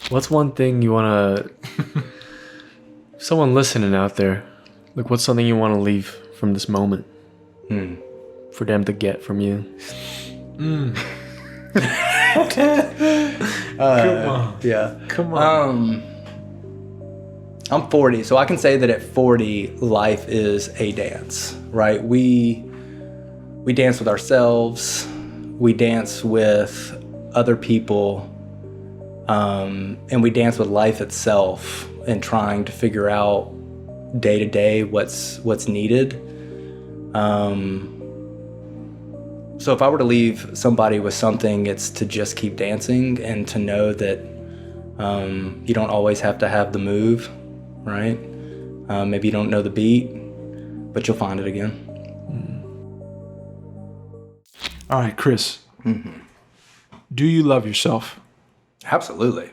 What's one thing you want to... Someone listening out there, like what's something you want to leave from this moment for them to get from you? Come on. Yeah. Come on. I'm 40, so I can say that at 40, life is a dance, right? We dance with ourselves, we dance with other people, and we dance with life itself and trying to figure out day to day what's needed. So if I were to leave somebody with something, it's to just keep dancing and to know that you don't always have to have the move, right? Maybe you don't know the beat, but you'll find it again. All right, Chris. Do you love yourself? Absolutely.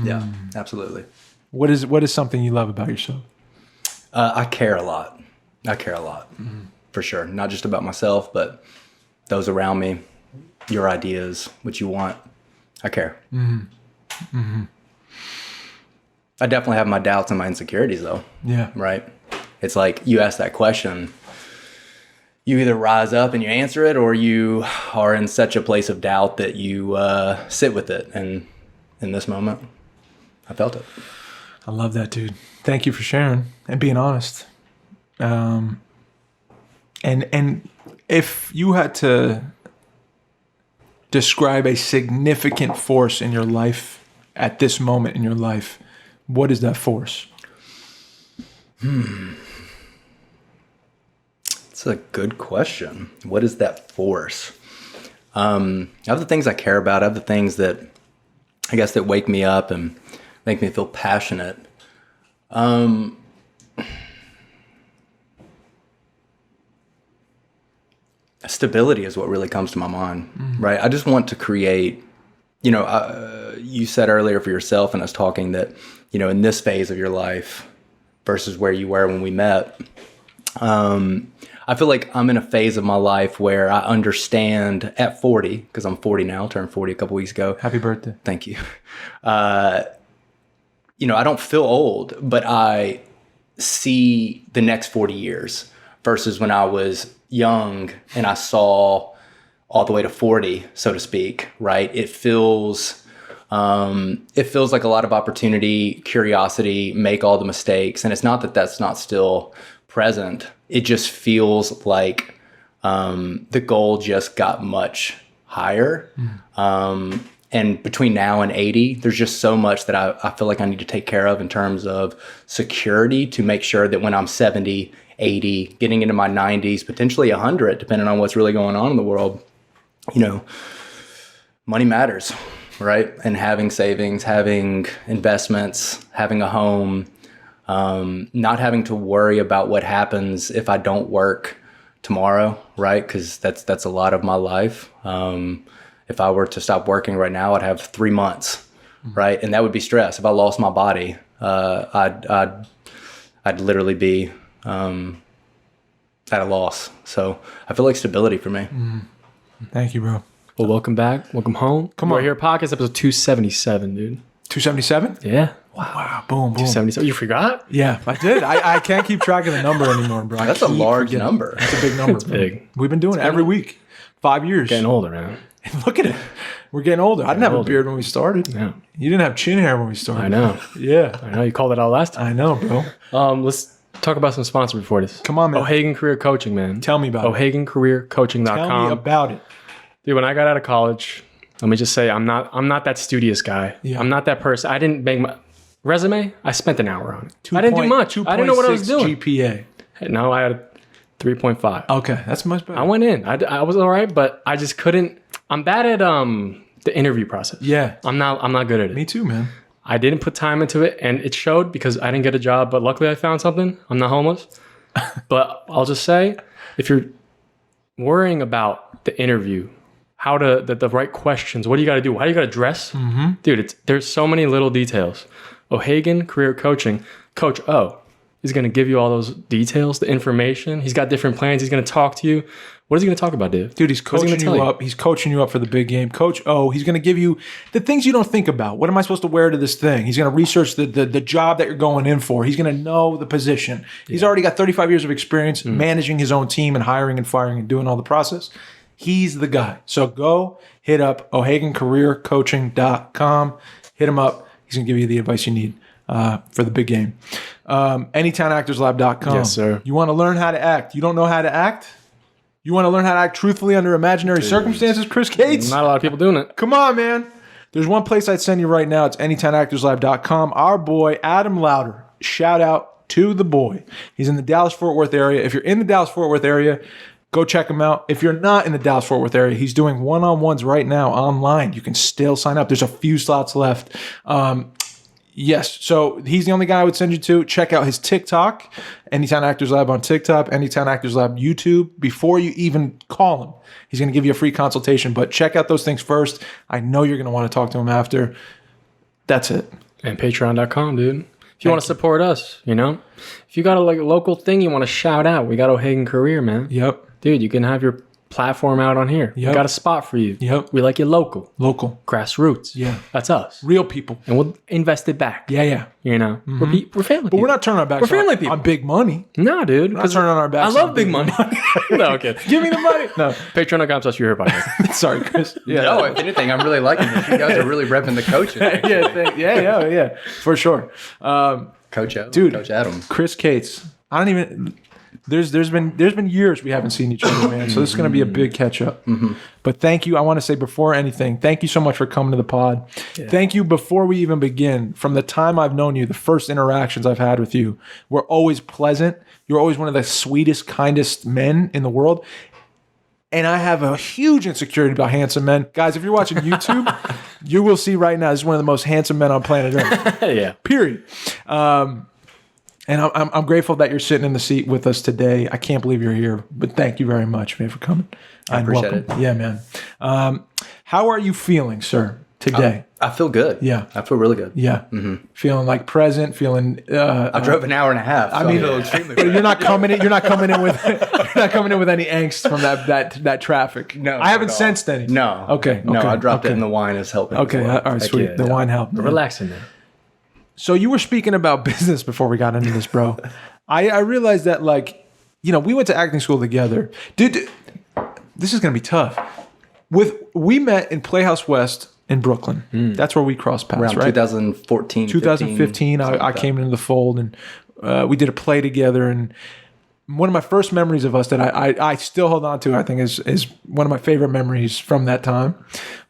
Yeah, absolutely. What is something you love about yourself? I care a lot. For sure. Not just about myself, but those around me, your ideas, what you want. I care. I definitely have my doubts and my insecurities, though. Yeah. Right? It's like you ask that question, you either rise up and you answer it, or you are in such a place of doubt that you sit with it. And in this moment, I felt it. I love that, dude. Thank you for sharing and being honest. And if you had to describe a significant force in your life at this moment in your life, what is that force? It's a good question. What is that force? I have the things I care about. I have the things that I guess that wake me up and make me feel passionate. Stability is what really comes to my mind, right? I just want to create, you said earlier for yourself and us talking that, in this phase of your life versus where you were when we met, I feel like I'm in a phase of my life where I understand at 40, because I'm 40 now, turned 40 a couple weeks ago. Happy birthday. Thank you. I don't feel old, but I see the next 40 years versus when I was young and I saw all the way to 40, so to speak, right? It feels like a lot of opportunity, curiosity, make all the mistakes. And it's not that that's not still present. It just feels like the goal just got much higher. And between now and 80, there's just so much that I feel like I need to take care of in terms of security to make sure that when I'm 70, 80, getting into my 90s, potentially 100, depending on what's really going on in the world, money matters, right? And having savings, having investments, having a home, not having to worry about what happens if I don't work tomorrow, right? Because that's a lot of my life. If I were to stop working right now, I'd have 3 months, right? And that would be stress. If I lost my body, I'd literally be at a loss. So I feel like stability for me. Thank you, bro. Well, welcome back. Welcome home. Come on. We're here, podcast episode 277, dude. 277? Yeah. Wow. Boom, boom. 277. You forgot? Yeah, I did. I can't keep track of the number anymore, bro. That's a large number. That's a big number. It's big. We've been doing it every week. 5 years. Getting older, man. Look at it. We're getting older. I didn't have a beard when we started. Yeah. You didn't have chin hair when we started. I know. Yeah. I know. You called it out last time. I know, bro. Let's talk about some sponsors before this. Come on, man. O'Hagan Career Coaching, man. Tell me about it. O'HaganCareerCoaching.com. Tell me about it. Dude, when I got out of college, let me just say I'm not that studious guy. Yeah. I'm not that person. I didn't make my resume. I spent an hour on it. I didn't do much. I didn't know what I was doing. GPA. No, I had a 3.5. Okay, that's much better. I went in. I was all right, but I just couldn't. I'm bad at the interview process. Yeah. I'm not good at it. Me too, man. I didn't put time into it, and it showed because I didn't get a job. But luckily, I found something. I'm not homeless. But I'll just say, if you're worrying about the interview, how to the right questions, what do you got to do? How do you got to dress, dude? There's so many little details. O'Hagan Career Coaching, Coach O. He's going to give you all those details, the information. He's got different plans. He's going to talk to you. What is he going to talk about, Dave? Dude, he's coaching you up. He's coaching you up for the big game. Coach O, he's going to give you the things you don't think about. What am I supposed to wear to this thing? He's going to research the job that you're going in for. He's going to know the position. He's already got 35 years of experience managing his own team and hiring and firing and doing all the process. He's the guy. So go hit up OhaganCareerCoaching.com. Hit him up. He's going to give you the advice you need for the big game. AnytownActorsLab.com. Yes, sir. You want to learn how to act. You don't know how to act? You want to learn how to act truthfully under imaginary circumstances, Chris Cates? Not a lot of people doing it. Come on, man. There's one place I'd send you right now. It's AnytownActorsLab.com. Our boy, Adam Louder. Shout out to the boy. He's in the Dallas-Fort Worth area. If you're in the Dallas-Fort Worth area, go check him out. If you're not in the Dallas-Fort Worth area, he's doing one-on-ones right now online. You can still sign up. There's a few slots left. Yes, so he's the only guy I would send you to. Check out his TikTok, Anytown Actors Lab on TikTok, Anytown Actors Lab YouTube. Before you even call him, he's going to give you a free consultation. But check out those things first. I know you're going to want to talk to him after. That's it. And Patreon.com, dude. If you want to support us, you know? If you got a local thing you want to shout out, we got O'Hagan Career, man. Yep. Dude, you can have your platform out on here. Yep. We got a spot for you. Yep. We like you local. Local. Grassroots. Yeah. That's us. Real people. And we'll invest it back. Yeah. You know? We're family But people. we're not turning our backs We're family people. on big money. No, dude. We're not turning on our backs. I love big money. No, okay. Give me the money. No. Patreon.com/You're Here Podcast. Sorry, Chris. Yeah. No, if anything, I'm really liking this. You guys are really repping the coaching. yeah. For sure. Coach O, Dude. Coach Adam. Chris Cates. I don't even. There's been years we haven't seen each other, man. So this is going to be a big catch up. But thank you. I want to say before anything, thank you so much for coming to the pod. Yeah. Thank you. Before we even begin, from the time I've known you, the first interactions I've had with you were always pleasant. You're always one of the sweetest, kindest men in the world. And I have a huge insecurity about handsome men. Guys, if you're watching YouTube, you will see right now, this is one of the most handsome men on planet Earth. Yeah. Period. And I'm grateful that you're sitting in the seat with us today. I can't believe you're here, but thank you very much, man, for coming. I appreciate it. Yeah, man. How are you feeling, sir, today? I feel good. Yeah. I feel really good. Yeah. Feeling like present, feeling I drove an hour and a half. So I feel extremely good. You're not coming in with any angst from that traffic. No. I haven't sensed any. No. Okay. No, I dropped it and the wine is helping. Okay. All right, sweet. The wine helped. Relaxing, man. So you were speaking about business before we got into this, bro. I realized that, like, you know, we went to acting school together. Dude, this is going to be tough. We met in Playhouse West in Brooklyn. That's where we crossed paths, Around right? 2014. 2015, I came into the fold, and we did a play together. And one of my first memories of us that I still hold on to, I think is one of my favorite memories from that time,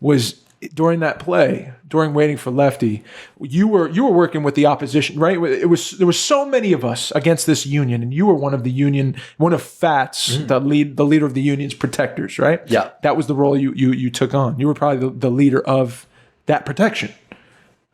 was during that play, during Waiting for Lefty. You were working with the opposition, right? There was so many of us against this union, and you were one of Fats, the leader of the union's protectors, right? Yeah, that was the role you took on. You were probably the leader of that protection,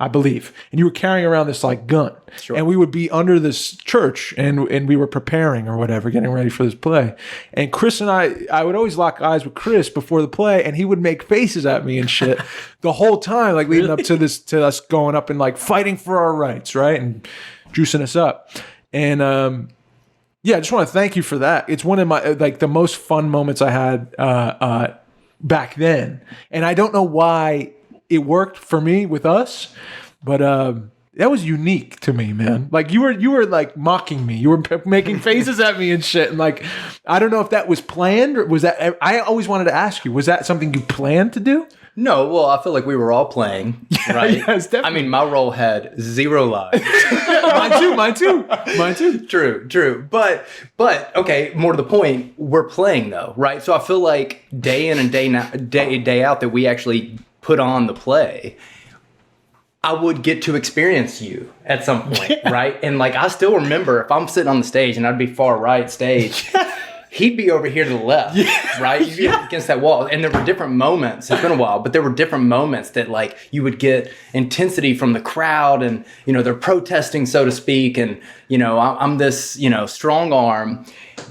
I believe. And you were carrying around this like gun. Sure. And we would be under this church and we were preparing or whatever, getting ready for this play. And Chris and I would always lock eyes with Chris before the play, and he would make faces at me and shit the whole time, like leading up to us going up and like fighting for our rights, right? And juicing us up. And I just want to thank you for that. It's one of my like the most fun moments I had back then. And I don't know why it worked for me with us, but that was unique to me, man. Like you were like mocking me. You were making faces at me and shit. And like, I don't know if that was planned or was that, I always wanted to ask you, was that something you planned to do? No, well, I feel like we were all playing, right? Yes, definitely. I mean, my role had 0 lives. Mine too. True. But okay, more to the point, we're playing though, right? So I feel like day in and day out that we actually put on the play, I would get to experience you at some point, right? And like, I still remember if I'm sitting on the stage and I'd be far right stage, he'd be over here to the left, right? You'd be up against that wall. And there were different moments, it's been a while, but there were different moments that like you would get intensity from the crowd and, you know, they're protesting, so to speak. And, you know, I'm this, you know, strong arm,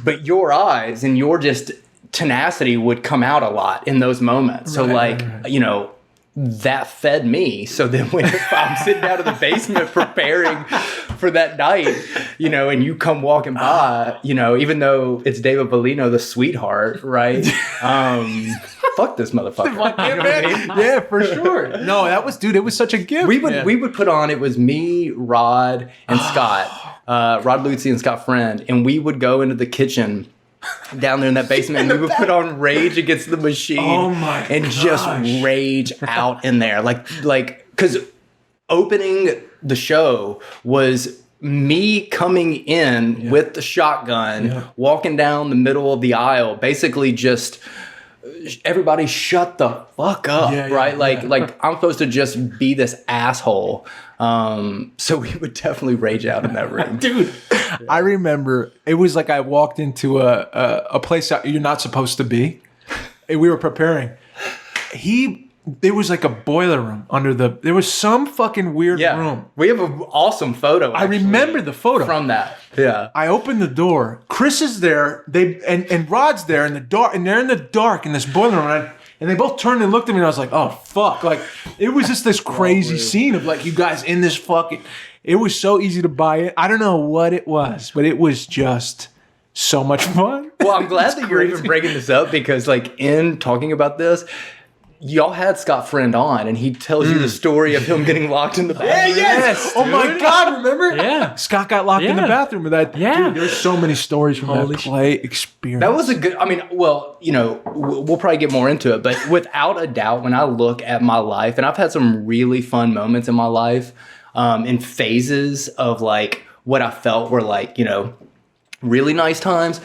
but your eyes and your just tenacity would come out a lot in those moments. So you know, that fed me. So then when I'm sitting down in the basement preparing for that night, and you come walking by, even though it's David Bellino, the sweetheart, right? Fuck this motherfucker. You know what I mean? Yeah, for sure. No, it was such a gift. We would put on, it was me, Rod, and Scott, Rod Lutzy and Scott Friend, and we would go into the kitchen down there in that basement, and we would put on Rage Against the Machine, and just rage out in there, like because opening the show was me coming in with the shotgun, walking down the middle of the aisle, basically just everybody shut the fuck up, right? Like I'm supposed to just be this asshole. So we would definitely rage out in that room. Dude, I remember it was like I walked into a place that you're not supposed to be. And we were preparing. There was like a boiler room there was some fucking weird room. We have an awesome photo. I remember the photo. From that. Yeah. I opened the door. Chris is there. And Rod's there in the dark, and they're in the dark in this boiler room. And they both turned and looked at me, and I was like, oh, fuck. Like, it was just this crazy scene of, like, you guys in this fucking... It was so easy to buy it. I don't know what it was, but it was just so much fun. Well, I'm glad that you're even bringing this up because, like, in talking about this, y'all had Scott Friend on, and he tells you the story of him getting locked in the bathroom. Yes. Oh, my God, remember? Yeah. Scott got locked in the bathroom with that. Yeah. Dude, there's so many stories from that play experience. That was a good, we'll probably get more into it, but without a doubt, when I look at my life, and I've had some really fun moments in my life, in phases of, like, what I felt were, like, really nice times.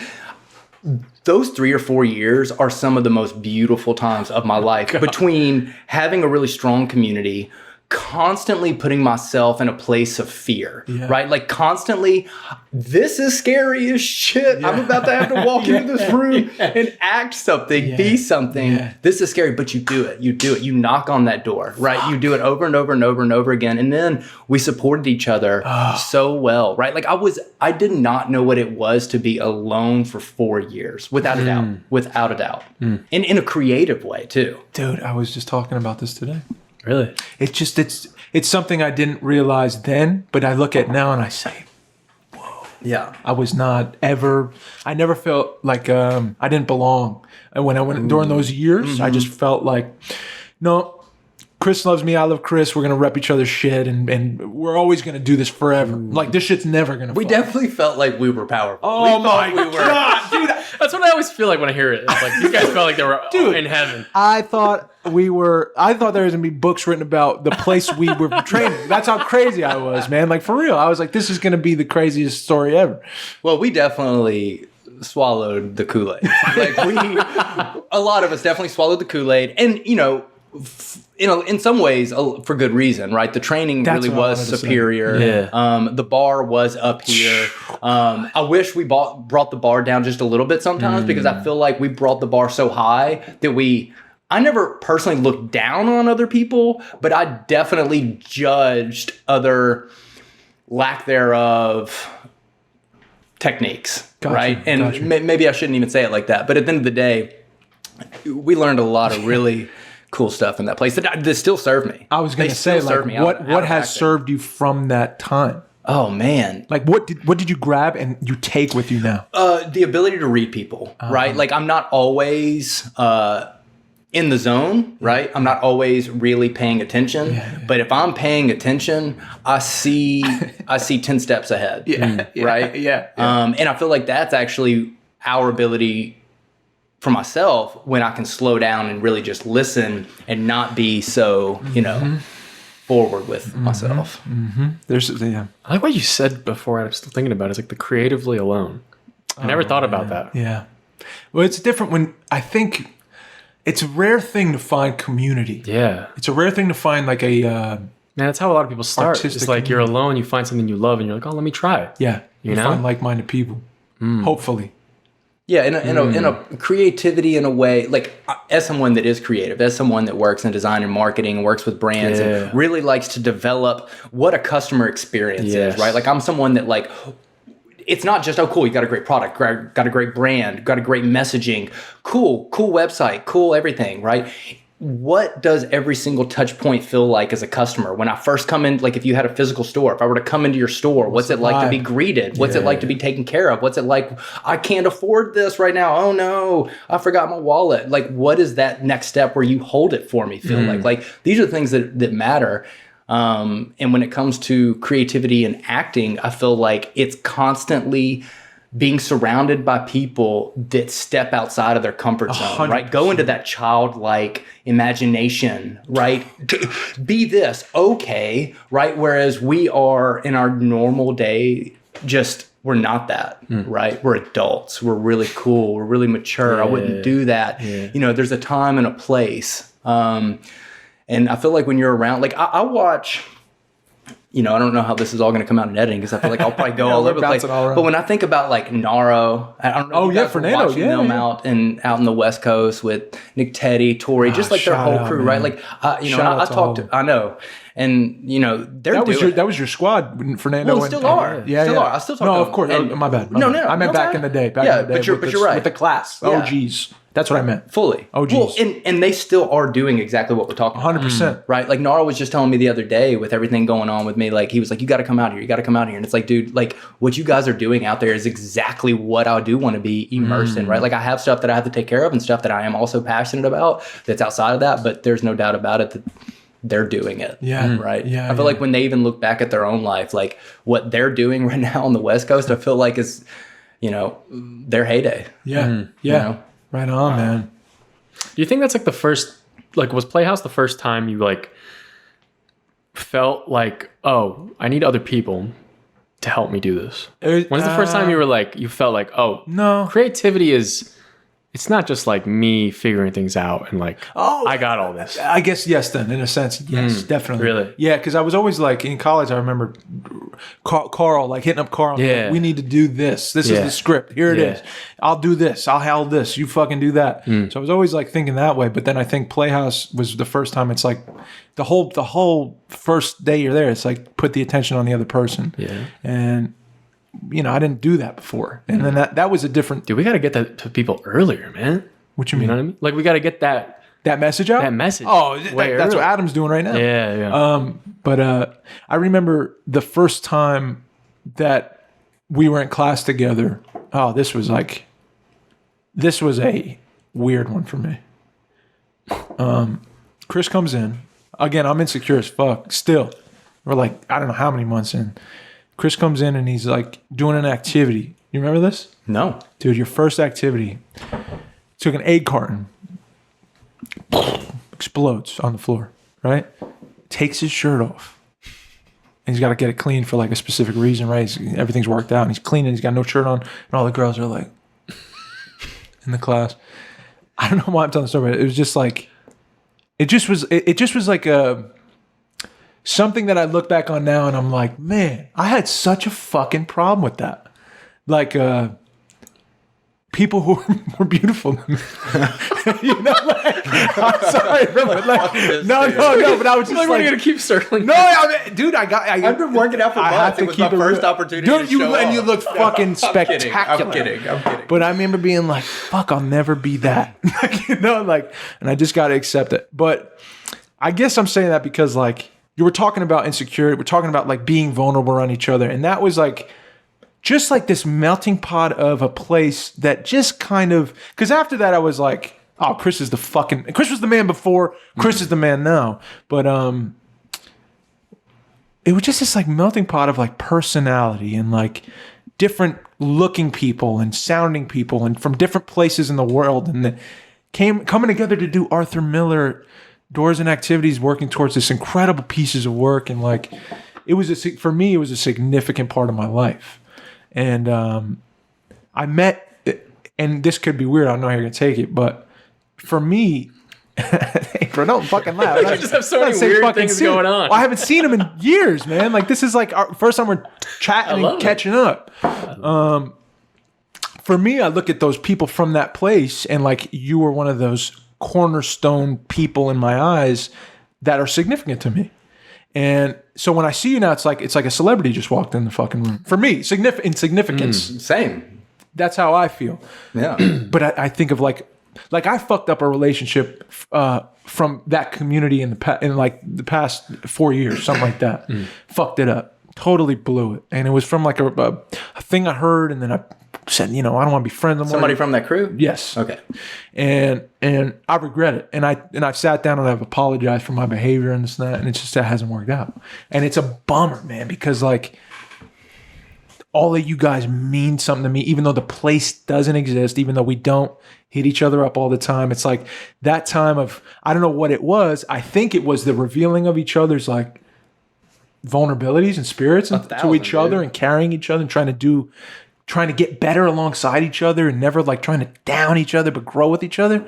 Those 3 or 4 years are some of the most beautiful times of my life. Between having a really strong community, constantly putting myself in a place of fear, right? Like constantly, this is scary as shit. I'm about to have to walk into this room and act something, be something. This is scary, but you do it. You do it. You knock on that door, right? You do it over and over and over and over again. And then we supported each other so well, right? Like I did not know what it was to be alone for 4 years, without a doubt, in a creative way too. Dude, I was just talking about this today. Really? It's something I didn't realize then, but I look at now and I say, whoa. Yeah. I never felt like I didn't belong. And when I went during those years, I just felt like, no, Chris loves me, I love Chris, we're going to rep each other's shit, and we're always going to do this forever. Like, this shit's never going to We definitely felt like we were powerful. Oh my God, dude. That's what I always feel like when I hear it. It's like, these guys felt like they were in heaven. I thought there was going to be books written about the place we were training. That's how crazy I was, man. Like, for real. I was like, this is going to be the craziest story ever. Well, we definitely swallowed the Kool-Aid. Like, a lot of us definitely swallowed the Kool-Aid. And, in some ways, for good reason, right? The training really was superior. Yeah. The bar was up here. I wish we brought the bar down just a little bit sometimes because I feel like we brought the bar so high that I never personally looked down on other people, but I definitely judged other lack thereof techniques, right? And maybe I shouldn't even say it like that, but at the end of the day, we learned a lot of really cool stuff in that place that still serve me. I was going to say, like, what has served you from that time? Oh man! Like, what did you grab and you take with you now? The ability to read people, right? Like, I'm not always in the zone, right? I'm not always really paying attention, but if I'm paying attention, I see 10 steps ahead, right? And I feel like that's actually our ability for myself when I can slow down and really just listen and not be so, forward with myself. I I like what you said before. I'm still thinking about it. It's like the creatively alone. I never thought about that. Yeah. Well, it's different when I think it's a rare thing to find community. Yeah. It's a rare thing to find like a... Man, that's how a lot of people start. It's like you're alone, you find something you love, and you're like, oh, let me try it. Yeah. You know? Find like-minded people. Hopefully. Yeah, in a creativity in a way, like as someone that is creative, as someone that works in design and marketing and works with brands and really likes to develop what a customer experience is, right? Like I'm someone that like, it's not just, oh, cool, you got a great product, got a great brand, got a great messaging, cool website, cool everything, right? what does every single touch point feel like as a customer? When I first come in, like if you had a physical store, if I were to come into your store, what's it like to be greeted? What's it like to be taken care of? What's it like, I can't afford this right now. Oh no, I forgot my wallet. Like, what is that next step where you hold it for me feel like? Like, these are the things that matter. And when it comes to creativity and acting, I feel like it's constantly being surrounded by people that step outside of their comfort zone, 100%. right? Go into that childlike imagination, right? Be this, okay, right? Whereas we are in our normal day, we're not that, right? We're adults. We're really cool. We're really mature. I wouldn't do that. You know, there's a time and a place. And I feel like when you're around, like I watch... You know, I don't know how this is all going to come out in editing because I feel like I'll probably go all over the place. But when I think about like Naro, I don't know. Fernando, watching them out in the West Coast with Nick Teddy, Tori, just like their whole crew, right? Like, you know, I talked to, I know, and you know, that was your squad, Fernando. Well, still are. I still talk to them. No, of course. My bad. No. I meant back in the day. But you're right. With the class. Oh, geez. That's what I meant. Fully. Oh, geez. Well, and they still are doing exactly what we're talking about. 100%. Right? Like, Nara was just telling me the other day with everything going on with me, like, he was like, you got to come out here. You got to come out here. And it's like, dude, like, what you guys are doing out there is exactly what I do want to be immersed in, right? Like, I have stuff that I have to take care of and stuff that I am also passionate about that's outside of that, but there's no doubt about it that they're doing it. Yeah. Right? Yeah. I feel like when they even look back at their own life, like, what they're doing right now on the West Coast, I feel like is, you know, their heyday. Yeah. Yeah. You know? Right on, man. Do you think that's like the first, like, was Playhouse the first time you like felt like, oh, I need other people to help me do this? When's the first time you were like, you felt like, oh, no, creativity is, it's not just like me figuring things out and like, I got all this. I guess yes. Then in a sense, yes, definitely. Really? Yeah, because I was always like in college. I remember Carl like hitting up Carl. Yeah. Like, we need to do this. This is the script. Here it is. I'll do this. I'll handle this. You fucking do that. So I was always like thinking that way. But then I think Playhouse was the first time. It's like the whole first day you're there. It's like put the attention on the other person. Yeah. And you know, I didn't do that before. And then that was a different... Dude, we got to get that to people earlier, man. What you mean? You know what I mean? Like, we got to get that message out? That message. Oh, that's what Adam's doing right now. Yeah. But I remember the first time that we were in class together. Oh, this was a weird one for me. Chris comes in. Again, I'm insecure as fuck. Still. We're like, I don't know how many months in. Chris comes in and he's like doing an activity. You remember this? No. Dude, your first activity. Took an egg carton. Explodes on the floor, right? Takes his shirt off. And he's got to get it clean for like a specific reason, right? Everything's worked out and he's cleaning. He's got no shirt on. And all the girls are like in the class. I don't know why I'm telling the story, but it was just like, it just was like something that I look back on now and I'm like, man, I had such a fucking problem with that. Like, people who were more beautiful than me. You know, like, I'm sorry, but like, no, but I was just like, we're going to keep circling. No, I mean, dude, I've been working out for months. It was my first opportunity dude, to show off. You look fucking spectacular. I'm kidding. But I remember being like, fuck, I'll never be that. Like, you know, like, and I just got to accept it. But I guess I'm saying that because like, you were talking about insecurity. We're talking about like being vulnerable around each other. And that was like, just like this melting pot of a place that just kind of, because after that I was like, oh, Chris was the man before, Chris is the man now. But it was just this like melting pot of like personality and like different looking people and sounding people and from different places in the world, and coming together to do Arthur Miller Doors and Activities, working towards this incredible pieces of work. And like, for me, it was a significant part of my life. And I met, and this could be weird, I don't know how you're going to take it, but for me, hey, bro, don't fucking laugh. You just have so many weird things going on. Well, I haven't seen him in years, man. Like, this is like our first time we're chatting and catching up. For me, I look at those people from that place, and like, you were one of those cornerstone people in my eyes that are significant to me. And so when I see you now, it's like a celebrity just walked in the fucking room. For me, significance. Same. That's how I feel. Yeah. But I think of like I fucked up a relationship from that community in like the past 4 years, something like that. Fucked it up. Totally blew it. And it was from like a thing I heard, and then I said, I don't want to be friends anymore. Somebody from that crew? Yes. Okay. And I regret it. And I sat down and I've apologized for my behavior and this and that, and it just hasn't worked out. And it's a bummer, man, because like all of you guys mean something to me, even though the place doesn't exist, even though we don't hit each other up all the time. It's like that time of, I don't know what it was. I think it was the revealing of each other's like vulnerabilities and spirits to each other, and carrying each other and trying to get better alongside each other, and never like trying to down each other, but grow with each other.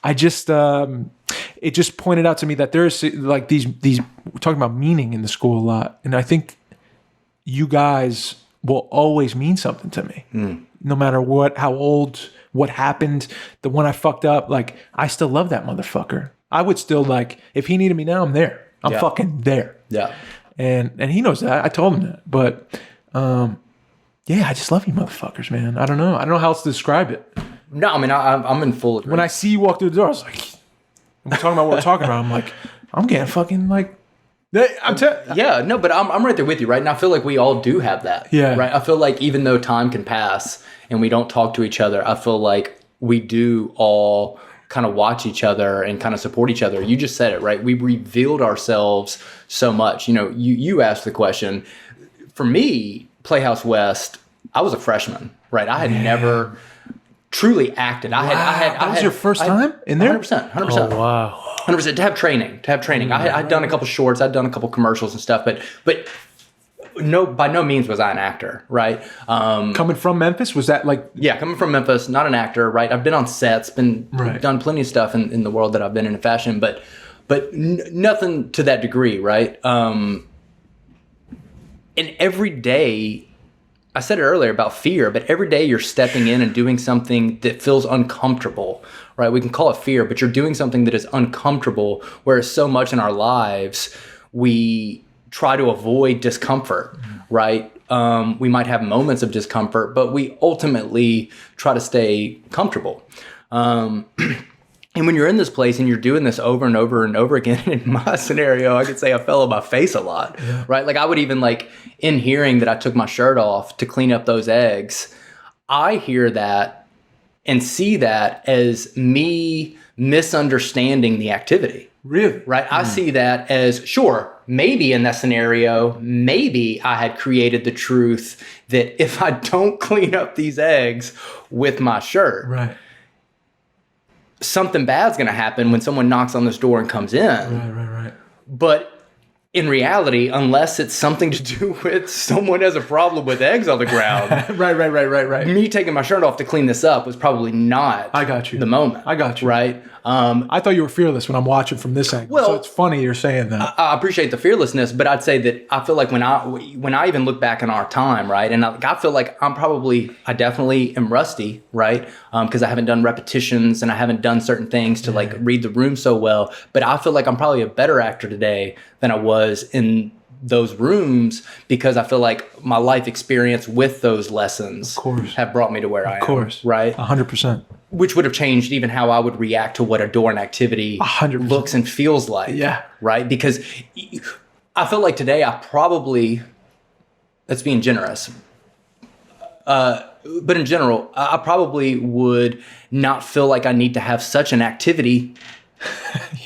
I just, it just pointed out to me that there's like these, we're talking about meaning in the school a lot. And I think you guys will always mean something to me, no matter how old, what happened, the one I fucked up. Like, I still love that motherfucker. I would still like, if he needed me now, I'm there. I'm fucking there. Yeah. And he knows that. I told him that. But, yeah, I just love you motherfuckers, man. I don't know how else to describe it. No, I mean, I'm in full agreement. When I see you walk through the door, I was like, we're talking about what we're talking about. I'm like, I'm getting fucking like, yeah, no, but I'm right there with you, right? And I feel like we all do have that. Yeah. Right. I feel like even though time can pass and we don't talk to each other, I feel like we do all kind of watch each other and kind of support each other. You just said it, right? We revealed ourselves so much. You asked the question. For me, Playhouse West, I was a freshman, right? I had never truly acted. That was your first time in there? 100%. Oh, wow. 100%. To have training. I'd done a couple shorts. I'd done a couple commercials and stuff, but no, by no means was I an actor, right? Coming from Memphis, was that like? Yeah, coming from Memphis, not an actor, right? I've been on sets, done plenty of stuff in the world that I've been in fashion, but nothing to that degree, right? And every day, I said it earlier about fear, but every day you're stepping in and doing something that feels uncomfortable, right? We can call it fear, but you're doing something that is uncomfortable, whereas so much in our lives, we try to avoid discomfort, right? We might have moments of discomfort, but we ultimately try to stay comfortable. And when you're in this place and you're doing this over and over and over again, in my scenario, I could say I fell on my face a lot, right? Like I would even like in hearing that I took my shirt off to clean up those eggs, I hear that and see that as me misunderstanding the activity. Really? Right? I see that as, sure, maybe in that scenario, maybe I had created the truth that if I don't clean up these eggs with my shirt, right, something bad's going to happen when someone knocks on this door and comes in. Right. But in reality, unless it's something to do with someone has a problem with eggs on the ground. Right. Me taking my shirt off to clean this up was probably not I got you. the moment. I got you. Right? I thought you were fearless when I'm watching from this angle. Well, so it's funny you're saying that. I appreciate the fearlessness, but I'd say that I feel like when I even look back in our time, right, and I feel like I definitely am rusty, right, because I haven't done repetitions and I haven't done certain things to like read the room so well, but I feel like I'm probably a better actor today than I was in those rooms because I feel like my life experience with those lessons have brought me to where I am. Of course. Right? 100%. Which would have changed even how I would react to what a door and activity 100%. looks and feels like. Yeah. Right? Because I feel like today I probably, that's being generous, but in general, I probably would not feel like I need to have such an activity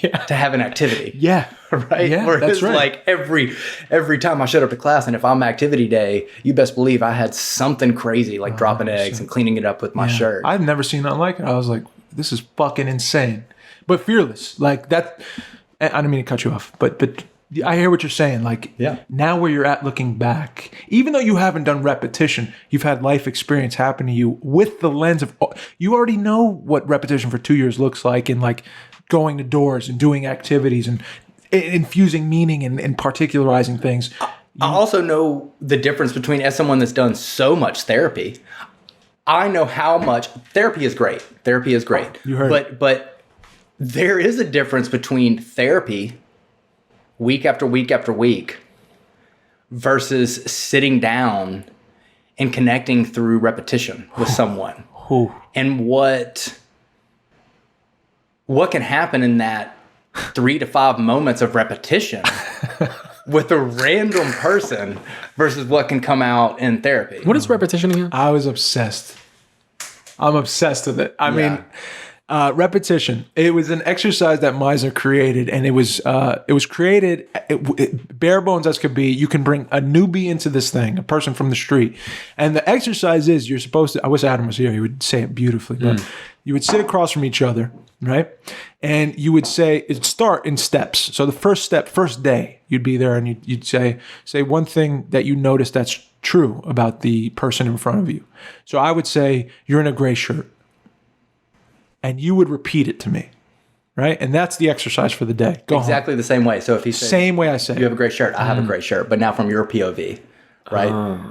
to have an activity. Yeah. Right? Yeah, Whereas that's right. like every time I showed up to class, and if I'm activity day, you best believe I had something crazy like dropping eggs and cleaning it up with my shirt. I've never seen nothing like it. I was like, this is fucking insane. But fearless. Like that, I didn't mean to cut you off, but I hear what you're saying. Like now where you're at looking back, even though you haven't done repetition, you've had life experience happen to you with the lens of, you already know what repetition for 2 years looks like, and like going to doors and doing activities and infusing meaning and particularizing things. I also know the difference between, as someone that's done so much therapy, I know how much therapy is great. Therapy is great. You heard but there is a difference between therapy week after week after week versus sitting down and connecting through repetition with someone. And what can happen in that 3 to 5 moments of repetition with a random person versus what can come out in therapy. What is repetition again? I was obsessed. I'm obsessed with it. I mean, repetition. It was an exercise that Meisner created, and it was created bare bones as could be. You can bring a newbie into this thing, a person from the street, and the exercise is you're supposed to. I wish Adam was here; he would say it beautifully. But you would sit across from each other, right? And you would say it'd start in steps. So the first step, first day, you'd be there, and you'd say one thing that you noticed that's true about the person in front of you. So I would say, "You're in a gray shirt." And you would repeat it to me, right? And that's the exercise for the day. Go exactly home. the same way. So if he says, same way I say, you have a gray shirt, I have a gray shirt, but now from your POV, right?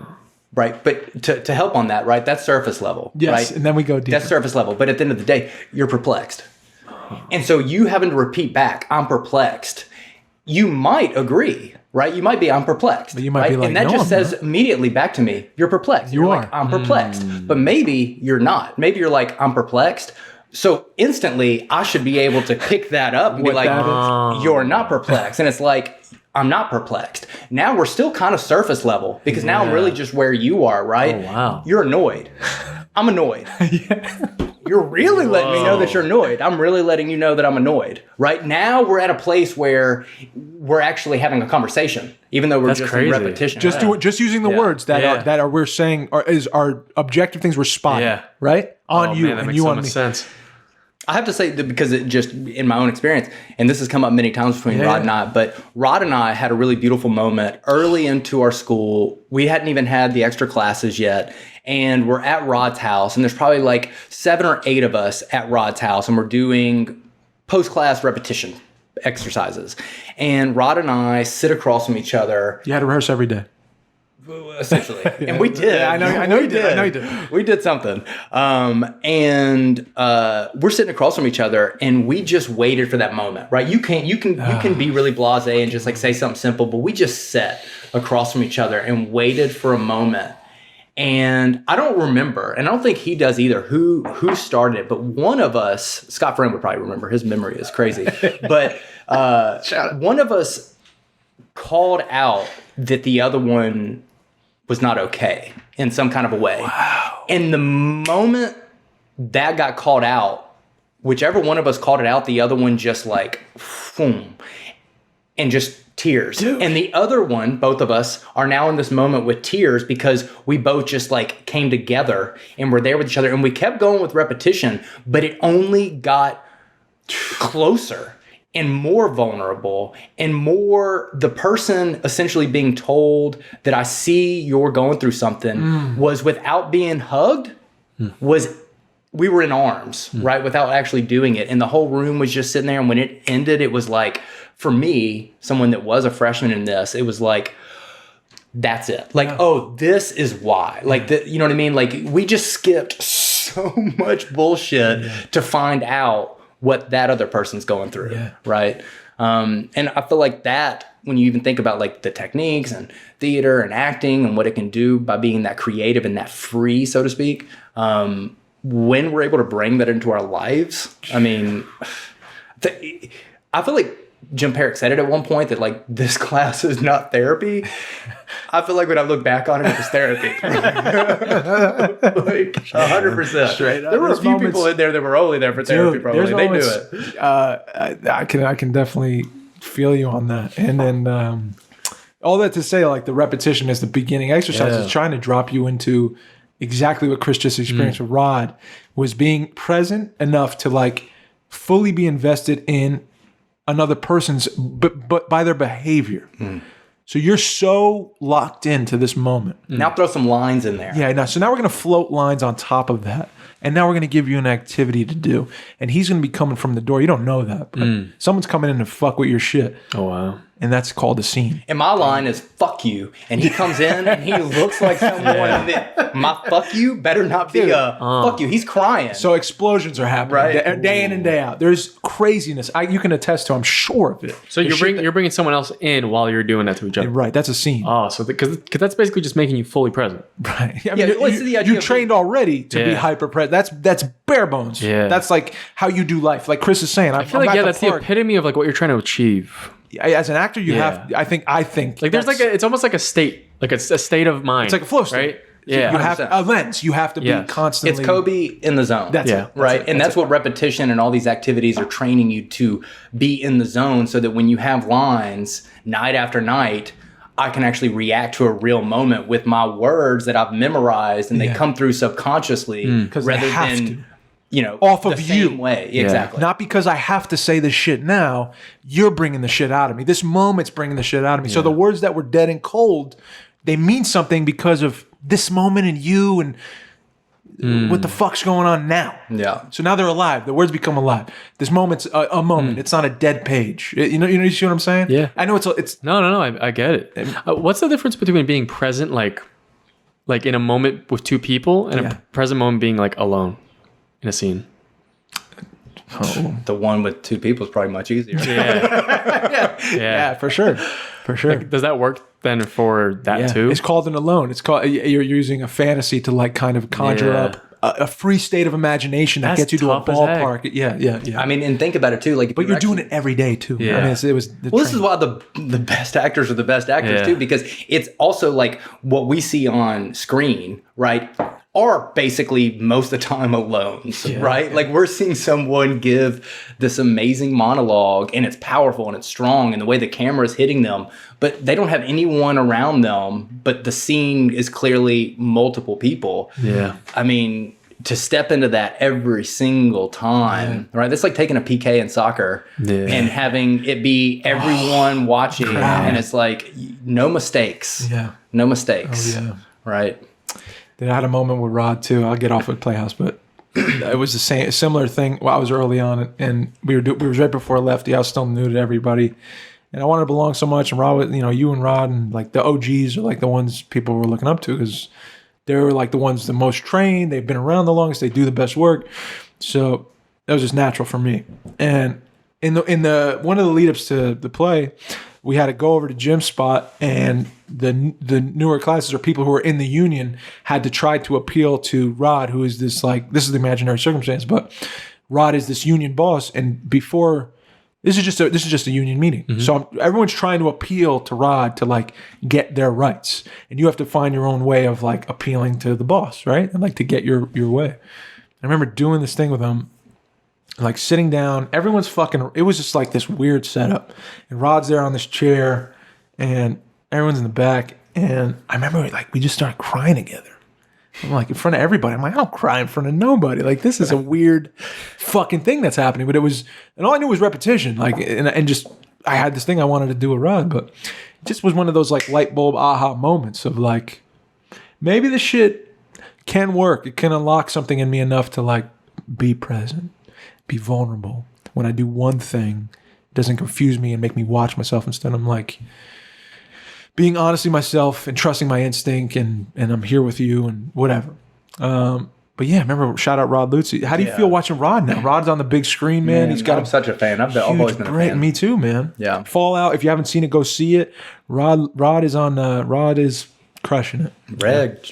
Right. But to help on that, right? That's surface level. Yes. Right? And then we go deeper. That's surface level. But at the end of the day, you're perplexed. And so you having to repeat back, I'm perplexed. You might agree, right? You might be, I'm perplexed. But you might right? be like, and that no, just I'm says not. immediately back to me, you're perplexed. You're are. like, I'm perplexed. But maybe you're not. Maybe you're like, I'm perplexed. So instantly, I should be able to pick that up and be like, you're not perplexed. And it's like, I'm not perplexed. Now we're still kind of surface level because now I'm really just where you are, right? Oh, wow. You're annoyed. I'm annoyed. You're really letting me know that you're annoyed. I'm really letting you know that I'm annoyed. Right now, we're at a place where we're actually having a conversation, even though we're just in repetition. Just using the words that are we're saying is our objective things we're spotting, right? On you, man, that and makes you so on much me. sense. I have to say that because it just, in my own experience, and this has come up many times between Rod and I, but Rod and I had a really beautiful moment early into our school. We hadn't even had the extra classes yet. And we're at Rod's house, and there's probably like 7 or 8 of us at Rod's house, and we're doing post-class repetition exercises. And Rod and I sit across from each other. You had to rehearse every day. Essentially. And we did. Yeah, I know you did. We did something. And we're sitting across from each other, and we just waited for that moment, right? You can be really blasé and just like say something simple, but we just sat across from each other and waited for a moment. And I don't remember, and I don't think he does either, who started it, but one of us, Scott Friend would probably remember, his memory is crazy, but one of us called out that the other one was not okay in some kind of a way. Wow. And the moment that got called out, whichever one of us called it out, the other one just like, boom, and just tears. Dude. And the other one, both of us, are now in this moment with tears because we both just like came together and were there with each other. And we kept going with repetition, but it only got closer and more vulnerable and more the person essentially being told that I see you're going through something was without being hugged, we were in arms, right? Without actually doing it. And the whole room was just sitting there. And when it ended, it was like, for me, someone that was a freshman in this, it was like, that's it. Like, oh, this is why. Like, you know what I mean? Like, we just skipped so much bullshit to find out what that other person's going through, right? And I feel like that, when you even think about like the techniques and theater and acting and what it can do by being that creative and that free, so to speak, when we're able to bring that into our lives, I mean, I feel like Jim Perrick said it at one point that like this class is not therapy. I feel like when I look back on it, it was therapy. Like 100%. Straight up. There were a few people in there that were only there for therapy. Probably they knew it. I can definitely feel you on that. And then all that to say, like the repetition is the beginning exercise is trying to drop you into exactly what Chris just experienced with Rod, was being present enough to like fully be invested in another person's, but by their behavior. So you're so locked into this moment. Now throw some lines in there. Yeah, so now we're going to float lines on top of that. And now we're going to give you an activity to do. And he's going to be coming from the door. You don't know that, but someone's coming in to fuck with your shit. Oh, wow. and that's called a scene. And my line is "fuck you," and he comes in and he looks like someone that my "fuck you" better not be a "fuck you." He's crying. So explosions are happening day in and day out. There's craziness. You can attest to. I'm sure of it. So you're bringing someone else in while you're doing that to each other. Right. That's a scene. Oh, so because that's basically just making you fully present. Right. I Yeah, mean, what's the idea you of- trained already to be Yeah. hyper present. That's bare bones. Yeah. That's like how you do life. Like Chris is saying. I feel like that's the epitome of like what you're trying to achieve. As an actor, you Yeah. have. I think Like there's like it's almost like a state, like it's a state of mind. It's like a flow state. right? Yeah, You have a lens. You have to be Yes. constantly. It's Kobe in the zone. That's Yeah. it. Right. And that's what repetition and all these activities are training you to be in the zone so that when you have lines night after night, I can actually react to a real moment with my words that I've memorized and they come through subconsciously Because they rather have than, to. you know, Off the of same you. way. Exactly. Not because I have to say this shit now. You're bringing the shit out of me. This moment's bringing the shit out of me. So the words that were dead and cold, they mean something because of this moment and you and what the fuck's going on now. Yeah. So now they're alive. The words become alive. This moment's a moment. It's not a dead page. You see what I'm saying? Yeah. I know it's No, I get it. What's the difference between being present, like in a moment with two people, and Yeah. a present moment being like alone in a scene? The one with two people is probably much easier. yeah, for sure. For sure. Does that work then for that too? It's called an alone. It's called you're using a fantasy to like kind of conjure Yeah. up a free state of imagination that That's gets you to a tough as heck. ballpark. Yeah. I mean, and think about it too. Like, But you're doing it every day too. Yeah. I mean, it was. Well, this is why the best actors are the best actors Yeah. too, because it's also like what we see on screen, right? Are basically most of the time alone, right? Like we're seeing someone give this amazing monologue and it's powerful and it's strong and the way the camera is hitting them, but they don't have anyone around them, but the scene is clearly multiple people. Yeah. I mean, to step into that every single time, right? That's like taking a PK in soccer and having it be everyone watching, and it's like no mistakes. Yeah. No mistakes. Oh, yeah. Right. Then I had a moment with Rod too. I'll get off with Playhouse, but it was a similar thing. Well, I was early on, and we was right before Lefty. I was still new to everybody, and I wanted to belong so much. And Rod, you and Rod, and like the OGs are like the ones people were looking up to because they were like the ones the most trained. They've been around the longest. They do the best work. So that was just natural for me. And in the one of the lead ups to the play, we had to go over to Jim's spot, and the newer classes or people who were in the union had to try to appeal to Rod, who is this is the imaginary circumstance, but Rod is this union boss, and before this is just a union meeting, so everyone's trying to appeal to Rod to like get their rights, and you have to find your own way of like appealing to the boss, right, and like to get your way. I remember doing this thing with him. Like sitting down, everyone's fucking. It was just like this weird setup, and Rod's there on this chair, and everyone's in the back. And I remember we just started crying together. I'm like in front of everybody. I'm like, I don't cry in front of nobody. Like this is a weird fucking thing that's happening. But it was, and all I knew was repetition. Like and just I had this thing I wanted to do with Rod, but it just was one of those like light bulb aha moments of like maybe this shit can work. It can unlock something in me enough to like be present. Be vulnerable. When I do one thing, it doesn't confuse me and make me watch myself. Instead, I'm like being honestly myself and trusting my instinct, and I'm here with you and whatever. But yeah, remember, shout out Rod Lutzy. How do you feel watching Rod now? Rod's on the big screen, man. He's got I'm such a fan. I've always been a brain. fan. Me too, man. Yeah. Fallout. If you haven't seen it, go see it. Rod is on. Rod is crushing it.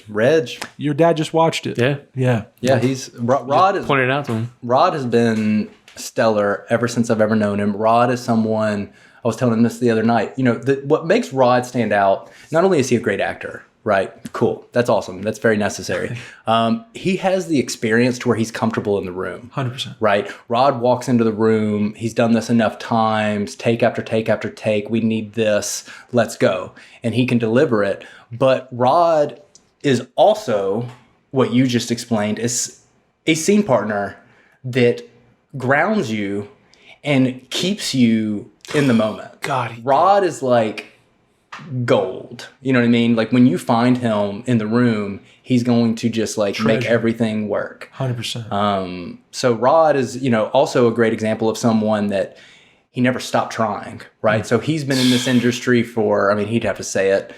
Reg. Your dad just watched it. Yeah. Yeah, he's Rod is Pointed it out to him. Rod has been stellar ever since I've ever known him. Rod is someone, I was telling him this the other night, what makes Rod stand out, not only is he a great actor, right? Cool. That's awesome. That's very necessary. He has the experience to where he's comfortable in the room. 100%. Right? Rod walks into the room. He's done this enough times, take after take after take. We need this. Let's go. And he can deliver it. But Rod is also, what you just explained, is a scene partner that grounds you and keeps you in the moment. God, Rod is like gold. You know what I mean? Like when you find him in the room, he's going to just like make everything work. 100%. So Rod is, also a great example of someone that he never stopped trying, right? So he's been in this industry for, I mean, he'd have to say it.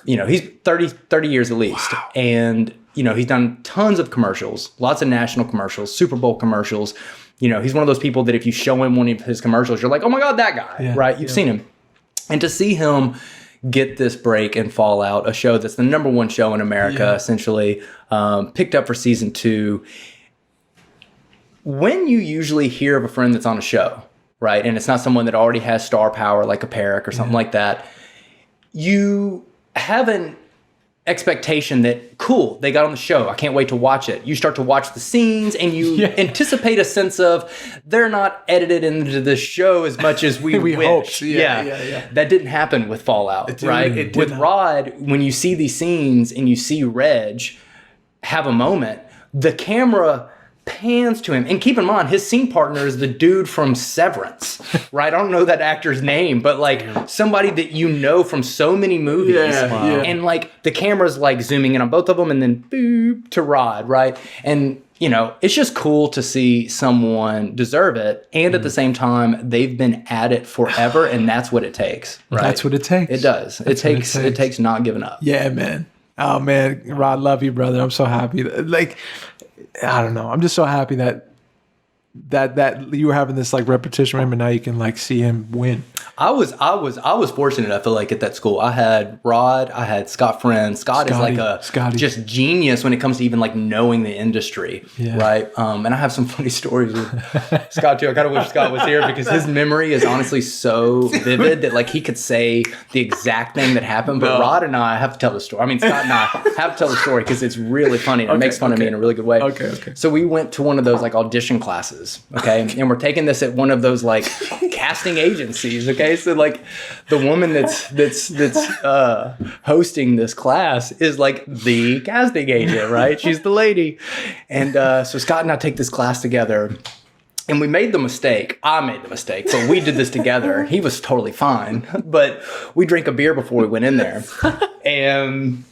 He's 30 years at least. Wow. And, he's done tons of commercials, lots of national commercials, Super Bowl commercials. He's one of those people that if you show him one of his commercials, you're like, oh my God, that guy, right? You've seen him. And to see him get this break in Fallout, a show that's the number one show in America, essentially, picked up for season 2. When you usually hear of a friend that's on a show, right, and it's not someone that already has star power like a Perrick or something like that, you have an expectation that, cool, they got on the show. I can't wait to watch it. You start to watch the scenes and you anticipate a sense of they're not edited into the show as much as we wish. Hoped. That didn't happen with Fallout, right? With Rod, when you see these scenes and you see Reg have a moment, the camera pans to him. And keep in mind, his scene partner is the dude from Severance, right? I don't know that actor's name, but like somebody that from so many movies. And like the camera's like zooming in on both of them and then boop to Rod, right? And it's just cool to see someone deserve it. And at the same time, they've been at it forever, and that's what it takes, right? That's what it takes. It does. It takes not giving up. Yeah, man. Oh man, Rod, love you, brother. I'm so happy. I don't know. I'm just so happy that you were having this like repetition, and now you can like see him win. I was fortunate. I feel like at that school, I had Rod, I had Scott Friend. Scott is like a just genius when it comes to even like knowing the industry, right? And I have some funny stories with Scott too. I kind of wish Scott was here because his memory is honestly so vivid that like he could say the exact thing that happened. But Rod and I have to tell the story. I mean, Scott and I have to tell the story because it's really funny and it makes fun of me in a really good way. Okay. So we went to one of those like audition classes, and we're taking this at one of those like casting agencies, so like the woman that's hosting this class is like the casting agent, right? She's the lady. And so Scott and I take this class together. And we made the mistake. I made the mistake, but we did this together. He was totally fine. But we drank a beer before we went in there. And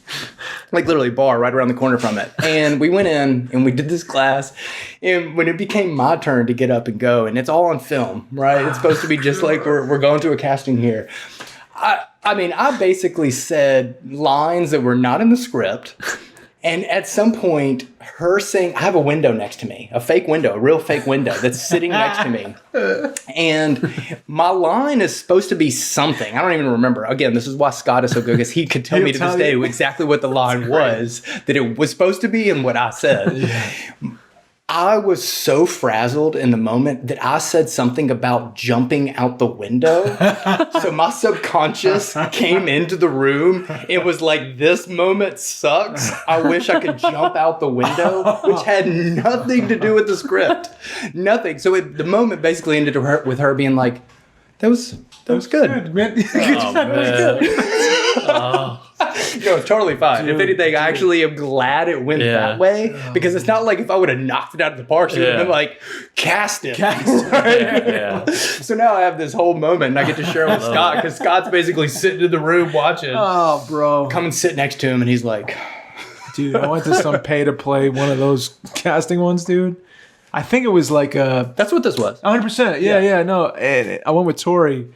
like literally bar right around the corner from it. And we went in and we did this class. And when it became my turn to get up and go, and it's all on film, right? It's supposed to be just like we're going to a casting here. I mean, I basically said lines that were not in the script. And at some point, her saying, I have a window next to me, a fake window, a real fake window that's sitting next to me. And my line is supposed to be something. I don't even remember. Again, this is why Scott is so good, because he could tell me to this day exactly what the line was, that it was supposed to be and what I said. I was so frazzled in the moment that I said something about jumping out the window. So my subconscious came into the room. It was like, this moment sucks. I wish I could jump out the window, which had nothing to do with the script. Nothing. So the moment basically ended with her being like, that was good. Man. No, it's totally fine. Dude, if anything, I actually am glad it went that way, because it's not like if I would have knocked it out of the park, she would have been like, cast it. Right? So now I have this whole moment and I get to share it with Scott, because Scott's basically sitting in the room watching. Oh, bro. Come and sit next to him and he's like, dude, I went to some pay to play one of those casting ones, dude. I think it was like that's what this was. 100%. Yeah, no. And I went with Tori.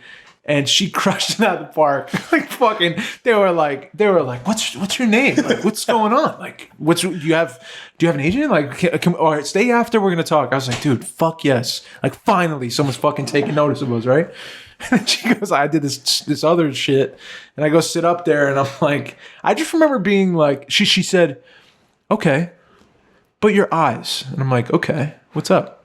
And she crushed it out of the park. Like fucking, they were like, what's your name? Like, what's going on? Like, do you have an agent? Like, all right, stay after, we're gonna talk. I was like, dude, fuck yes. Like, finally, someone's fucking taking notice of us, right? And she goes, I did this other shit, and I go sit up there, and I'm like, I just remember being like, she said, okay, but your eyes, and I'm like, okay, what's up?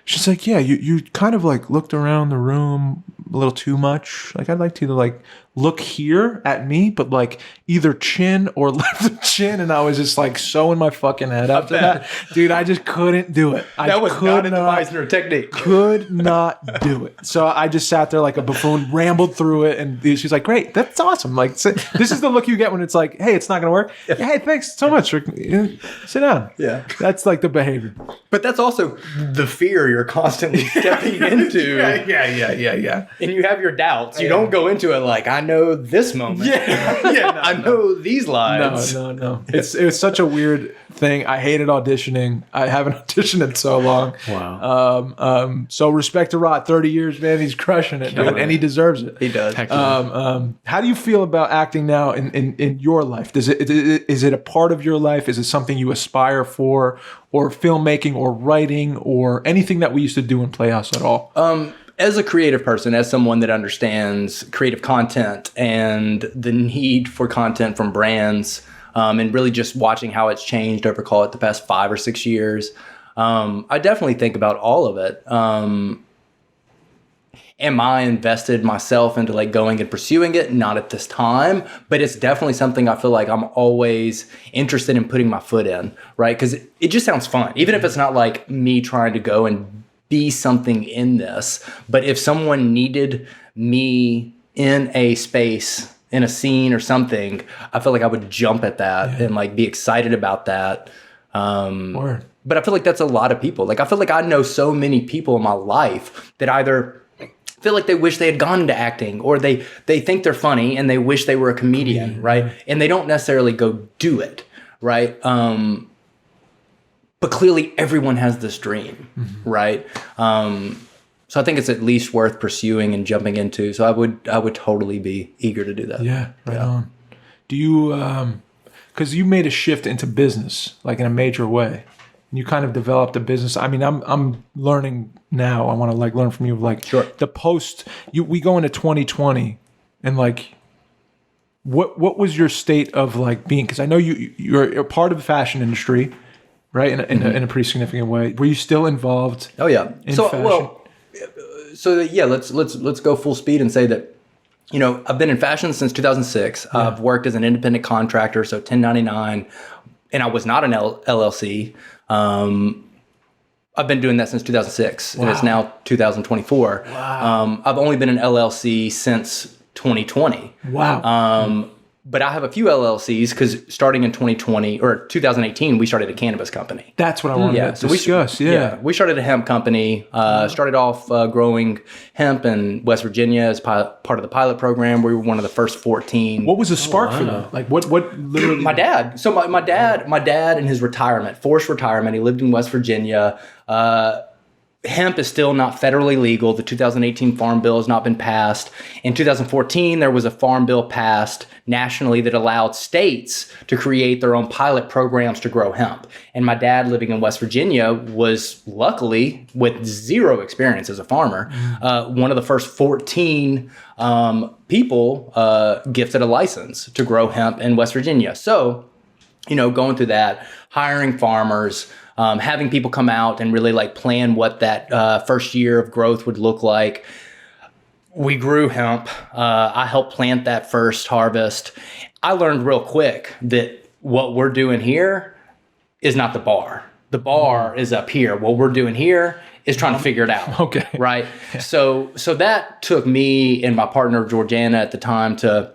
She's like, yeah, you kind of like looked around the room a little too much. Like, I'd like to like look here at me, but like either chin or left of chin. And I was just like sewing my fucking head up to that. Dude, I just couldn't do it. That was not in the Meisner technique. Could not do it. So I just sat there like a buffoon, rambled through it. And she's like, great, that's awesome. Like, this is the look you get when it's like, hey, it's not going to work. Yeah. Hey, thanks so much. Sit down. Yeah. That's like the behavior. But that's also the fear you're constantly stepping into. Yeah. And you have your doubts. You don't go into it like, I know this moment. I know these lines. No. It was such a weird thing. I hated auditioning. I haven't auditioned in so long. Wow. So respect to Rod. 30 years, man. He's crushing it, dude, and he deserves it. He does. How do you feel about acting now in your life? Is it a part of your life? Is it something you aspire for, or filmmaking, or writing, or anything that we used to do in Playhouse at all? As a creative person, as someone that understands creative content and the need for content from brands, and really just watching how it's changed over, call it, the past 5 or 6 years, I definitely think about all of it. Am I invested myself into like going and pursuing it? Not at this time, but it's definitely something I feel like I'm always interested in putting my foot in, right? Because it just sounds fun, even if it's not like me trying to go and be something in this. But if someone needed me in a space, in a scene or something, I feel like I would jump at that and like be excited about that. Word. But I feel like that's a lot of people. Like I feel like I know so many people in my life that either feel like they wish they had gone into acting, or they think they're funny and they wish they were a comedian, right? And they don't necessarily go do it, right? But clearly everyone has this dream, right? So I think it's at least worth pursuing and jumping into. So I would totally be eager to do that. Yeah, right on. Do you, because you made a shift into business, like in a major way. You kind of developed a business. I mean, I'm learning now. I want to like learn from you, like the post. We go into 2020, and like, what was your state of like being? Because I know you're a part of the fashion industry, right? In a pretty significant way. Were you still involved? Oh yeah. In fashion? Let's go full speed and say that, you know, I've been in fashion since 2006. I've worked as an independent contractor, so 1099, and I was not an LLC. I've been doing that since 2006, and it's now 2024. Wow. I've only been an LLC since 2020. Wow. But I have a few LLCs because starting in 2020 or 2018, we started a cannabis company. That's what I wanted to discuss. We started a hemp company. Started off growing hemp in West Virginia as part of the pilot program. We were one of the first 14. What was the spark for that? Like what literally? My dad. So my dad in his retirement, forced retirement. He lived in West Virginia. Hemp is still not federally legal. The 2018 Farm Bill has not been passed. In 2014, there was a Farm Bill passed nationally that allowed states to create their own pilot programs to grow hemp. And my dad, living in West Virginia, was luckily, with zero experience as a farmer, one of the first 14 people gifted a license to grow hemp in West Virginia. So, you know, going through that, hiring farmers, having people come out and really like plan what that first year of growth would look like. We grew hemp. I helped plant that first harvest. I learned real quick that what we're doing here is not the bar. The bar is up here. What we're doing here is trying to figure it out. Okay. Right. So that took me and my partner Georgiana at the time to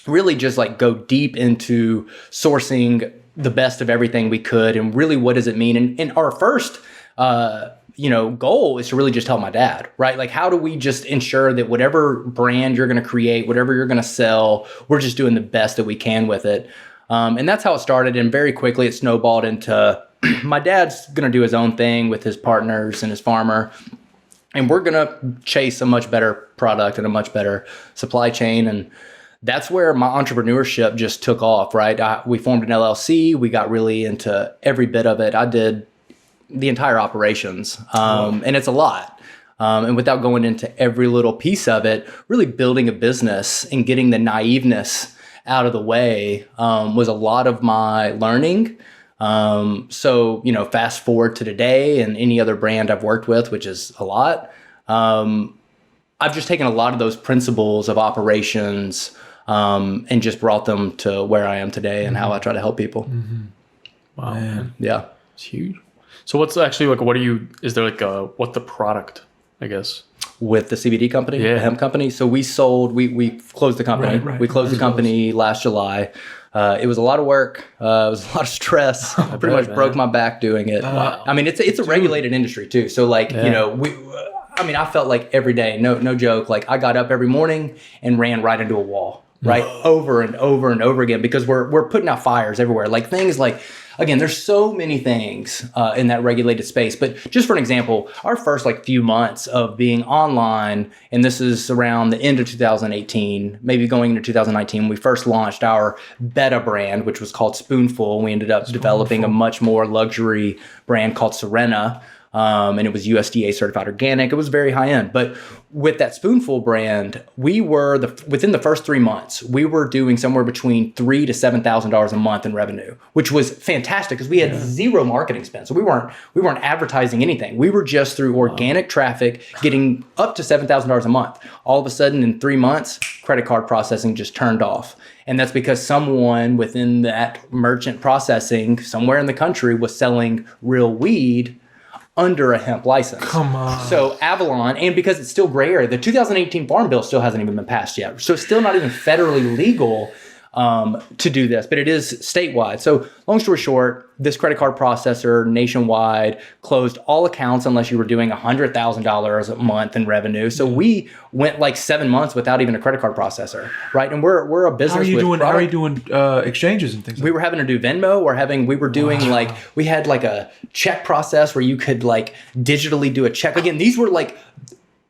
really just like go deep into sourcing the best of everything we could, and really what does it mean? And our first, goal is to really just help my dad, right? Like, how do we just ensure that whatever brand you're going to create, whatever you're going to sell, we're just doing the best that we can with it. And that's how it started. And very quickly it snowballed into my dad's going to do his own thing with his partners and his farmer. And we're going to chase a much better product and a much better supply chain. And that's where my entrepreneurship just took off, right? We formed an LLC. We got really into every bit of it. I did the entire operations, and it's a lot. And without going into every little piece of it, really building a business and getting the naiveness out of the way was a lot of my learning. So, fast forward to today and any other brand I've worked with, which is a lot, I've just taken a lot of those principles of operations and just brought them to where I am today and how I try to help people. Mm-hmm. Wow. Man. Yeah. It's huge. So what's actually like, is there like what the product, I guess? With the CBD company, the hemp company. So we closed the company. Right. We closed the company last July. It was a lot of work. It was a lot of stress. I pretty much broke my back doing it. Wow. I mean, it's a regulated industry too. So like, I felt like every day, no joke. Like I got up every morning and ran right into a wall, right? Over and over and over again, because we're putting out fires everywhere. Like things like, again, there's so many things in that regulated space. But just for an example, our first like few months of being online, and this is around the end of 2018, maybe going into 2019, we first launched our beta brand, which was called Spoonful. We ended up developing a much more luxury brand called Serena. And it was USDA certified organic. It was very high end. But with that Spoonful brand, we were within the first 3 months, we were doing somewhere between $3,000 to $7,000 a month in revenue, which was fantastic because we had zero marketing spend. So we weren't advertising anything. We were just through organic traffic getting up to $7,000 a month. All of a sudden, in 3 months, credit card processing just turned off. And that's because someone within that merchant processing somewhere in the country was selling real weed under a hemp license. Come on. So Avalon, and because it's still gray area, the 2018 Farm Bill still hasn't even been passed yet. So it's still not even federally legal to do this, but it is statewide. So long story short, this credit card processor nationwide closed all accounts unless you were doing $100,000 a month in revenue. So we went like 7 months without even a credit card processor, right? And we're a business. How are you doing exchanges and things? We were having to do Venmo, we were doing like, we had like a check process where you could like digitally do a check. Again, these were like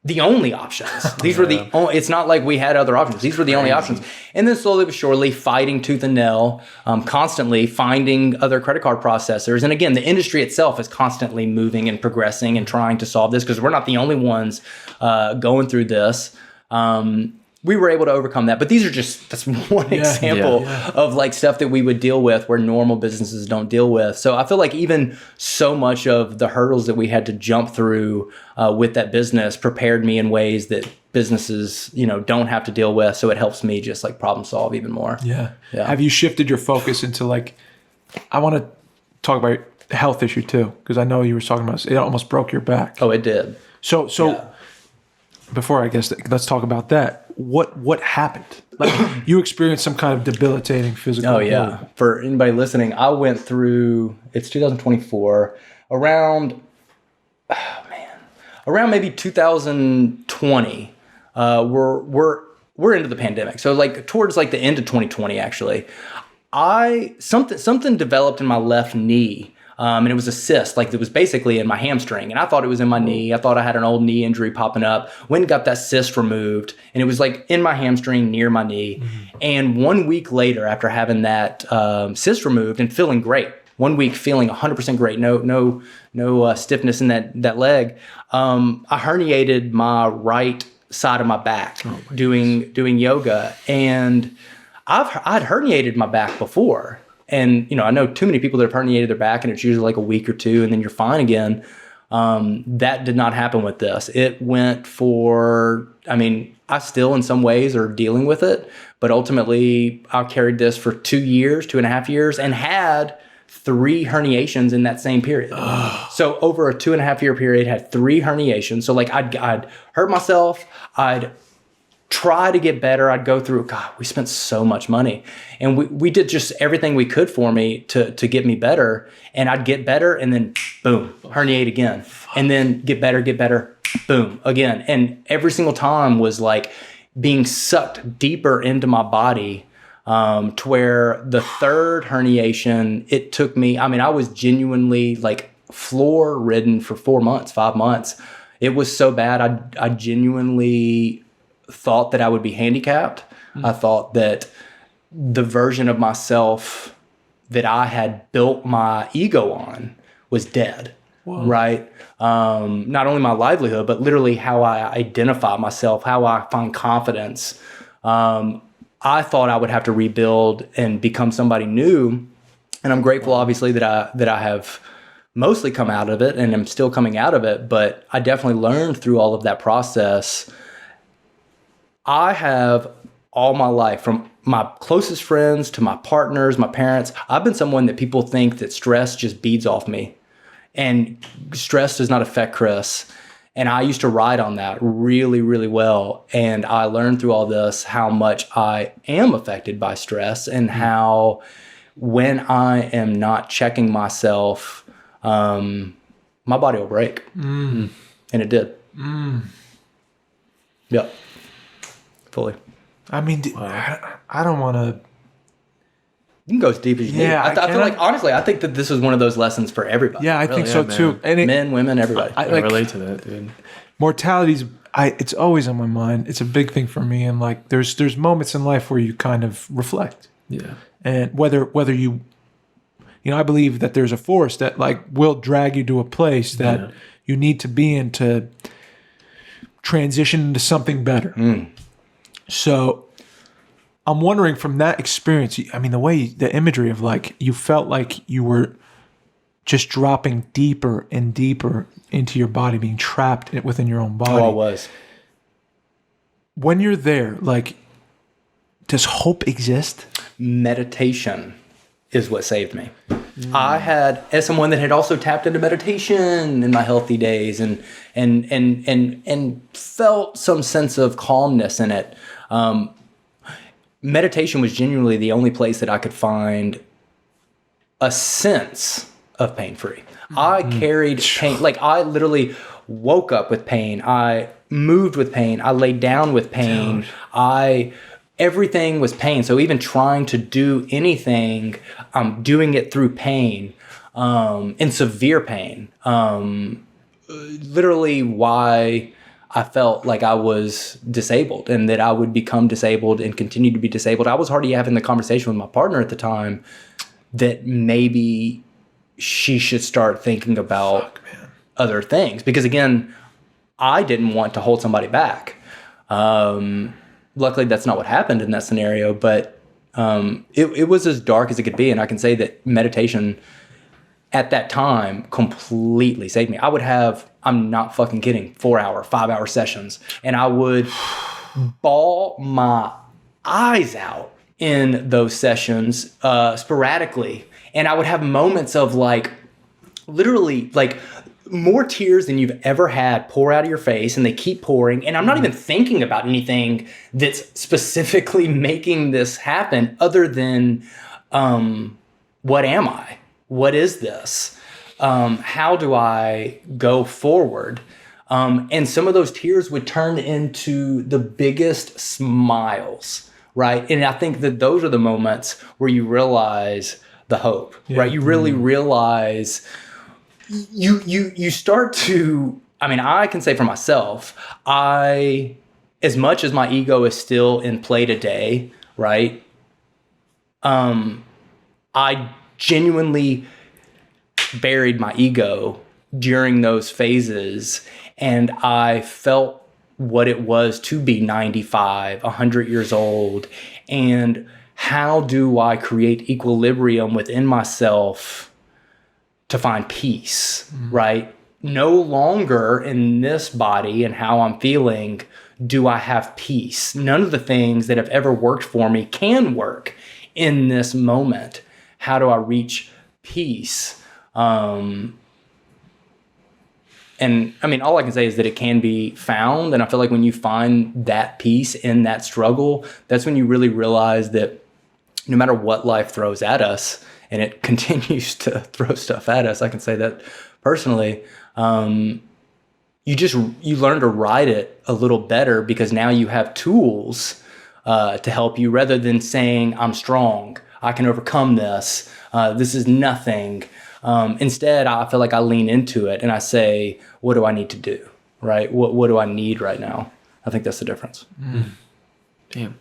the only options. These were the only, it's not like we had other options. These were the only options. And then slowly but surely fighting tooth and nail, constantly finding other credit card processors. And again, the industry itself is constantly moving and progressing and trying to solve this because we're not the only ones going through this. We were able to overcome that. But that's one example of like stuff that we would deal with where normal businesses don't deal with. So I feel like even so much of the hurdles that we had to jump through with that business prepared me in ways that businesses, don't have to deal with. So it helps me just like problem solve even more. Yeah. Have you shifted your focus into like, I want to talk about the health issue too, because I know you were talking about it almost broke your back. Oh, it did. So before I guess let's talk about that. What happened? Like you experienced some kind of debilitating physical. Oh yeah. Pain. For anybody listening, I went through. It's 2024. Around maybe 2020. We're into the pandemic. So like towards like the end of 2020, actually, something developed in my left knee. And it was a cyst, like it was basically in my hamstring. And I thought it was in my knee. I thought I had an old knee injury popping up. Went and got that cyst removed. And it was like in my hamstring near my knee. Mm-hmm. And 1 week later, after having that cyst removed and feeling great, 1 week feeling 100% great, no stiffness in that leg, I herniated my right side of my back doing yoga. And I'd herniated my back before. And, I know too many people that have herniated their back and it's usually like a week or two and then you're fine again. That did not happen with this. It went I still in some ways are dealing with it, but ultimately I carried this for 2.5 years and had 3 herniations in that same period. So over a 2.5 year period, had 3 herniations. So like I'd hurt myself, I'd try to get better. I'd go through, God, we spent so much money and we did just everything we could for me to get me better. And I'd get better and then boom, herniate again. And then get better, boom, again. And every single time was like being sucked deeper into my body to where the third herniation, it took me, I was genuinely like floor ridden for 5 months. It was so bad. I genuinely thought that I would be handicapped. I thought that the version of myself that I had built my ego on was dead. Whoa. Right? Not only my livelihood, but literally how I identify myself, how I find confidence. I thought I would have to rebuild and become somebody new. And I'm grateful, obviously, that I have mostly come out of it and I'm still coming out of it. But I definitely learned through all of that process. I have all my life, from my closest friends to my partners, my parents, I've been someone that people think that stress just beads off me. And stress does not affect Chris. And I used to ride on that really, really well. And I learned through all this how much I am affected by stress and how when I am not checking myself, my body will break. And it did. Yep. Fully. I mean, I don't want to. You can go as deep as you need. I feel like, honestly, I think that this is one of those lessons for everybody. Yeah, I think so too. And men, women, everybody. I relate to that, dude. Mortality's, it's always on my mind. It's a big thing for me. And like, there's moments in life where you kind of reflect. Yeah. And whether you I believe that there's a force that like will drag you to a place that you need to be in to transition into something better. So I'm wondering from that experience, I mean, the imagery of like, you felt like you were just dropping deeper and deeper into your body, being trapped within your own body. Oh, I was. When you're there, like, does hope exist? Meditation is what saved me. I had, as someone that had also tapped into meditation in my healthy days and felt some sense of calmness in it. Meditation was genuinely the only place that I could find a sense of pain-free. I carried pain. Like, I literally woke up with pain. I moved with pain. I laid down with pain. Everything was pain. So even trying to do anything, I'm doing it through pain, in severe pain. Literally why I felt like I was disabled and that I would become disabled and continue to be disabled. I was already having the conversation with my partner at the time that maybe she should start thinking about other things. Because again, I didn't want to hold somebody back. Luckily, that's not what happened in that scenario, but it was as dark as it could be. And I can say that meditation at that time completely saved me. I would have, I'm not fucking kidding, 4-hour, 5-hour sessions. And I would bawl my eyes out in those sessions sporadically. And I would have moments of like, literally like more tears than you've ever had pour out of your face, and they keep pouring. And I'm not even thinking about anything that's specifically making this happen other than what am I? What is this? How do I go forward? And some of those tears would turn into the biggest smiles, right? And I think that those are the moments where you realize the hope, right? You really realize you start to, I mean, I can say for myself, as much as my ego is still in play today, right? I genuinely buried my ego during those phases, and I felt what it was to be 95, 100 years old, and how do I create equilibrium within myself to find peace, right? No longer in this body and how I'm feeling do I have peace. None of the things that have ever worked for me can work in this moment. How do I reach peace? And I mean, all I can say is that it can be found. And I feel like when you find that peace in that struggle, that's when you really realize that no matter what life throws at us, and it continues to throw stuff at us, I can say that personally, you learn to ride it a little better because now you have tools to help you, rather than saying, I'm strong, I can overcome this, this is nothing. Instead, I feel like I lean into it and I say, what do I need to do, right? What do I need right now? I think that's the difference. Damn.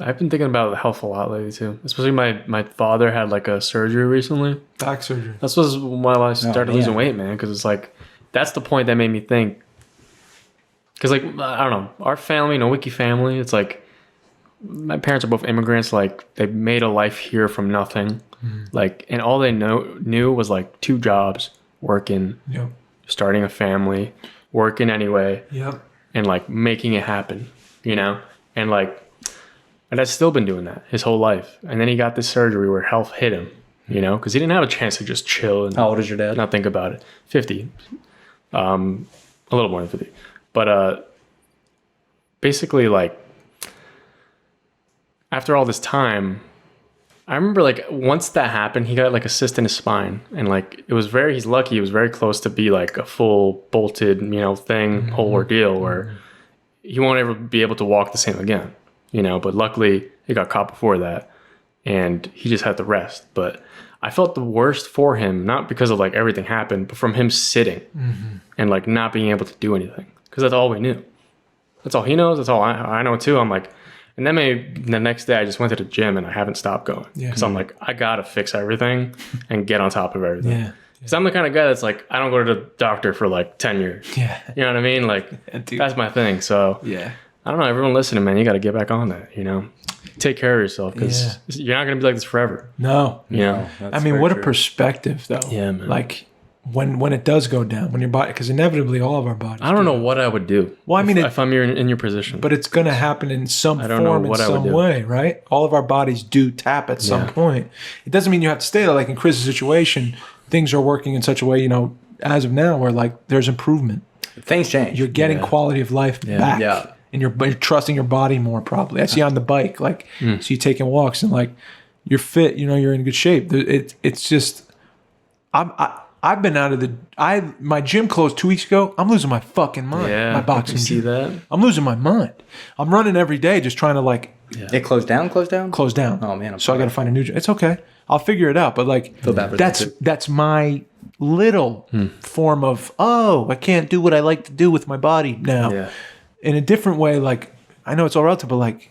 I've been thinking about health a lot lately too. Especially my father had like a surgery recently. Back surgery. That's was when I started losing weight, man. Because it's like, that's the point that made me think. Because like, I don't know, our family, Wiki family, it's like, my parents are both immigrants. Like, they made a life here from nothing. Like, and all they knew was like 2 jobs, working, starting a family, working anyway, and like making it happen, and like, and I've still been doing that his whole life. And then he got this surgery where health hit him, because he didn't have a chance to just chill and how old is your dad? Not think about it. 50, a little more than 50, but basically like after all this time, I remember like once that happened, he got like a cyst in his spine, and like he's lucky. It was very close to be like a full bolted, thing, whole ordeal where he won't ever be able to walk the same again, But luckily, it got caught before that, and he just had to rest. But I felt the worst for him, not because of like everything happened, but from him sitting and like not being able to do anything, because that's all we knew. That's all he knows. That's all I know too. I'm like. And then the next day I just went to the gym and I haven't stopped going. Because I'm like, I got to fix everything and get on top of everything. Yeah. Because I'm the kind of guy that's like, I don't go to the doctor for like 10 years. Yeah. You know what I mean? Like, that's my thing. So, I don't know. Everyone listening, man, you got to get back on that, Take care of yourself because you're not going to be like this forever. No. That's I mean, what a perspective, though. Yeah, man. Like, when it does go down, when your body, because inevitably all of our bodies. I don't know what I would do. Well, I mean, if I'm in your position, but it's going to happen in some form, in some way, right? All of our bodies do tap at some point. It doesn't mean you have to stay there. Like in Chris's situation, things are working in such a way, as of now, where like there's improvement. Things change. You're getting quality of life back. Yeah. And you're trusting your body more. Probably. I see you on the bike, like so you taking walks and like you're fit. You're in good shape. It's just I've been out of my gym closed 2 weeks ago. I'm losing my fucking mind. Yeah, my boxing see gym. that? I'm losing my mind. I'm running every day just trying to like It closed down? Close down. Oh man. So I got to find a new gym. It's okay. I'll figure it out. But like Feel bad for that's my little form of I can't do what I like to do with my body now. Yeah. In a different way, like I know it's all relative, but like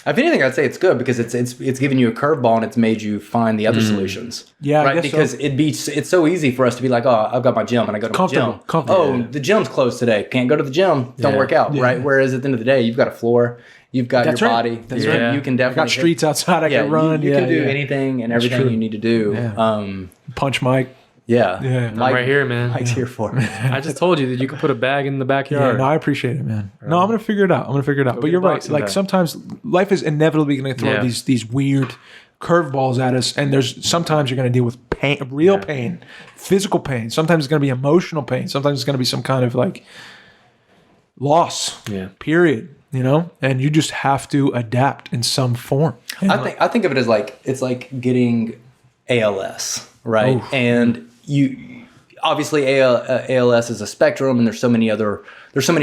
If anything, I'd say it's good because it's given you a curveball and it's made you find the other solutions. Yeah, I right. guess Because so. it's so easy for us to be like, oh, I've got my gym and I go to my gym. Comfortable. The gym's closed today. Can't go to the gym. Don't work out. Yeah. Right. Whereas at the end of the day, you've got a floor. You've got That's your right. body. That's right. You can I definitely got streets outside I can run. You can do anything and everything true. you need to do. Yeah. Punch Mike. Yeah. Yeah. I'm right here, man. Mike's here for it. I just told you that you could put a bag in the Yeah, backyard. no, I appreciate it, man. No, I'm gonna figure it out. But get you're a right. boxing Like bag. sometimes life is inevitably gonna throw these weird curveballs at us, and sometimes you're gonna deal with pain, real pain, physical pain. Sometimes it's gonna be emotional pain. Sometimes it's gonna be some kind of like loss. Yeah. Period. And you just have to adapt in some form. I think of it as like it's like getting ALS, right? Oof. And you obviously ALS is a spectrum, and there's so many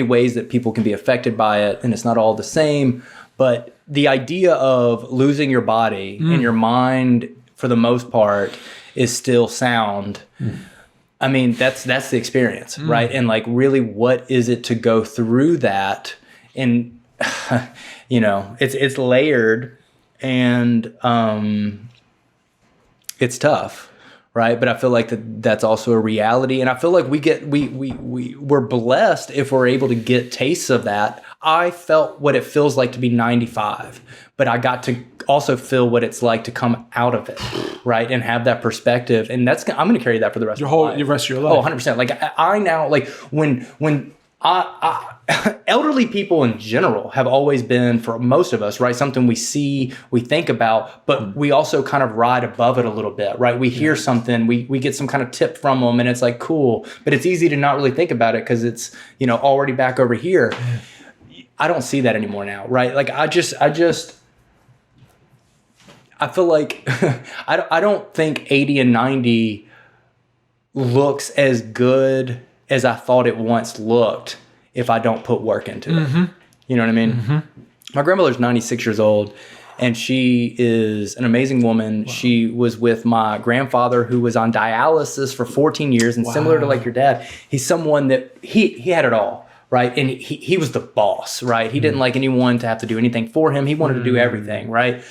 ways that people can be affected by it, and it's not all the same. But the idea of losing your body and your mind, for the most part, is still sound. I mean, that's the experience, right? And like, really, what is it to go through that? And it's layered, and it's tough, right? But I feel like that's also a reality, and I feel like we're blessed if we're able to get tastes of that. I felt what it feels like to be 95, but I got to also feel what it's like to come out of it, right? And have that perspective, and I'm going to carry that for the rest of my life. Your rest of your life. Oh, 100%. Like I now, like when I elderly people in general have always been, for most of us, right, something we see, we think about, but we also kind of ride above it a little bit, right? We hear something, we get some kind of tip from them, and it's like, cool, but it's easy to not really think about it because it's, already back over here. I don't see that anymore now, right? Like I feel like I don't think 80 and 90 looks as good as I thought it once looked if I don't put work into it. You know what I mean? My grandmother's 96 years old, and she is an amazing woman. Wow. She was with my grandfather, who was on dialysis for 14 years. And similar to like your dad, he's someone that he had it all, right? And he was the boss, right? He didn't like anyone to have to do anything for him. He wanted to do everything, right?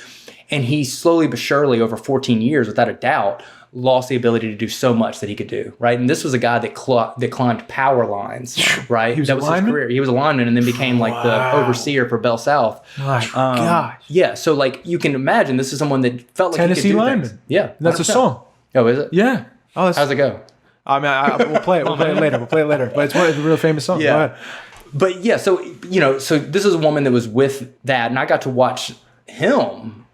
And he slowly but surely, over 14 years, without a doubt, lost the ability to do so much that he could do, right? And this was a guy that climbed power lines, right? He was that was his career. He was a lineman, and then became like the overseer for Bell South. My gosh. Yeah, so like you can imagine, this is someone that felt like Tennessee he could do lineman. things. Yeah, That's 100%. a song. Oh, is it? Yeah. Oh, How's it go? I mean, we'll play it. We'll play it later. But it's a real famous song. Yeah. Go ahead. But yeah, so so this is a woman that was with that, and I got to watch him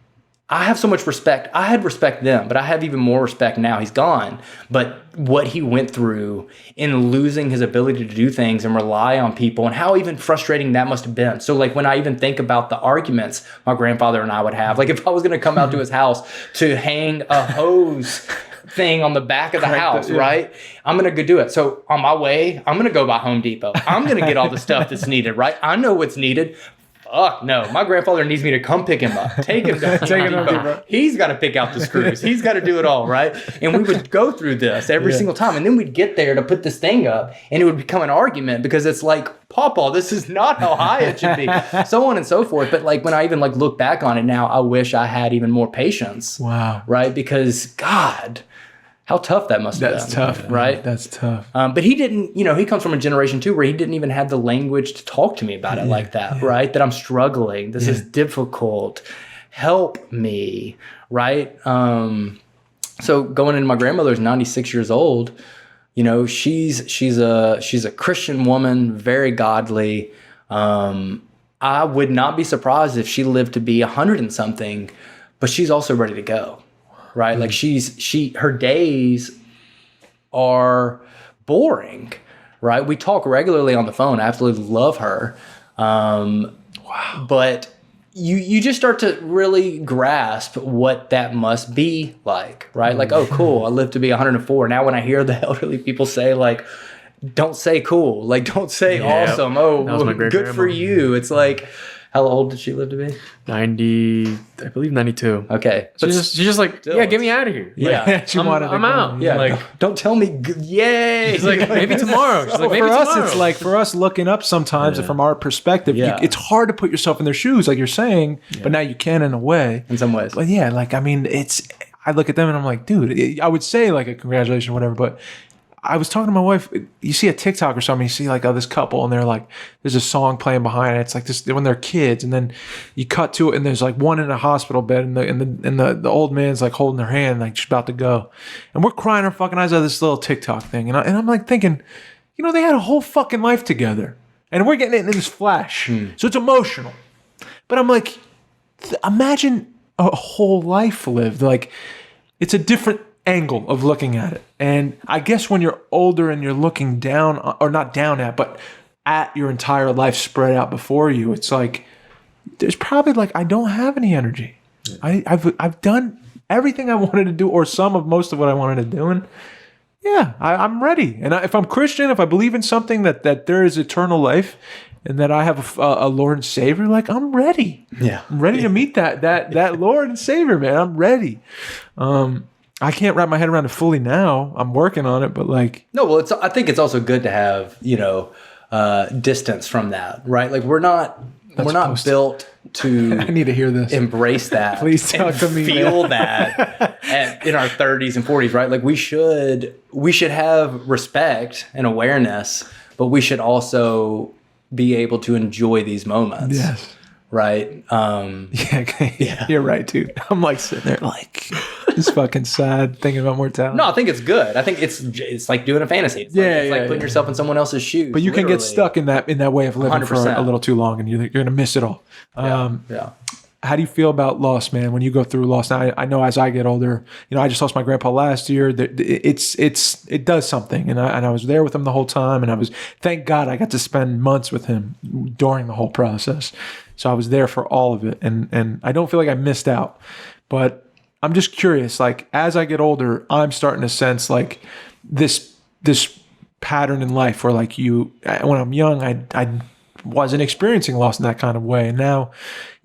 I have so much respect. I had respect then, but I have even more respect now. He's gone. But what he went through in losing his ability to do things and rely on people, and how even frustrating that must have been. So like when I even think about the arguments my grandfather and I would have, like if I was going to come out to his house to hang a hose thing on the back of the house, right? I'm going to go do it. So on my way, I'm going to go by Home Depot. I'm going to get all the stuff that's needed, right? I know what's needed. Fuck no. My grandfather needs me to come pick him up. Take him to Home Depot. He's got to pick out the screws. He's got to do it all, right? And we would go through this every single time. And then we'd get there to put this thing up, and it would become an argument because it's like, Pawpaw, this is not how high it should be. So on and so forth. But like when I even like look back on it now, I wish I had even more patience. Wow. Right? Because God, how tough that must have been. That's tough, right? That's tough. But he didn't, he comes from a generation too where he didn't even have the language to talk to me about it like that, right? That I'm struggling. This is difficult. Help me, right? So going into my grandmother's 96 years old, she's a Christian woman, very godly. I would not be surprised if she lived to be 100 and something, but she's also ready to go. Right? Like her days are boring, right? We talk regularly on the phone. I absolutely love her. Wow. But you just start to really grasp what that must be like, right? Like, oh, cool. I live to be 104. Now when I hear the elderly people say like, don't say cool, like don't say awesome. Oh, good for you. It's like, how old did she live to be? 90, I believe 92. Okay. She's just like, get me out of here. Yeah. I'm out. Yeah. Like, don't tell me, yay. She's like, maybe tomorrow. She's like, maybe for tomorrow. us, it's like, for us looking up sometimes from our perspective, it's hard to put yourself in their shoes, like you're saying, but now you can in a way. In some ways. But yeah, like, I mean, I look at them and I'm like, dude, I would say like a congratulations or whatever, but I was talking to my wife. You see a TikTok or something, you see like this couple, and they're like, there's a song playing behind it. It's like this when they're kids, and then you cut to it, and there's like one in a hospital bed, and the old man's like holding their hand, like just about to go, and we're crying our fucking eyes out of this little TikTok thing, and I'm like thinking, they had a whole fucking life together, and we're getting it in this flash, so it's emotional, but I'm like, imagine a whole life lived, like it's a different angle of looking at it. And I guess when you're older and you're looking down, or not down at, but at your entire life spread out before you, it's like there's probably like, I don't have any energy. I've done everything I wanted to do, or most of what I wanted to do, and I'm ready. And if I'm Christian, if I believe in something that there is eternal life, and that I have a Lord and Savior, like I'm ready. Yeah, I'm ready to meet that Lord and Savior, man. I'm ready. I can't wrap my head around it fully now. I'm working on it, but like... No, well, I think it's also good to have, distance from that, right? Like we're not built to... I need to hear this. Embrace that. Please talk to me. Feel that in our 30s and 40s, right? Like we should have respect and awareness, but we should also be able to enjoy these moments. Yes. Right? Yeah, you're right, dude. I'm like sitting there like just fucking sad thinking about mortality. No, I think it's good. I think it's like doing a fantasy. It's like putting yourself in someone else's shoes. But you can get stuck in that way of living 100%. For a little too long, and you're going to miss it all. How do you feel about loss, man? When you go through loss, now I know as I get older, I just lost my grandpa last year. It does something, and I was there with him the whole time, and thank God I got to spend months with him during the whole process. So I was there for all of it, and I don't feel like I missed out. But I'm just curious, like as I get older, I'm starting to sense like this pattern in life where like when I'm young, I wasn't experiencing loss in that kind of way. And now,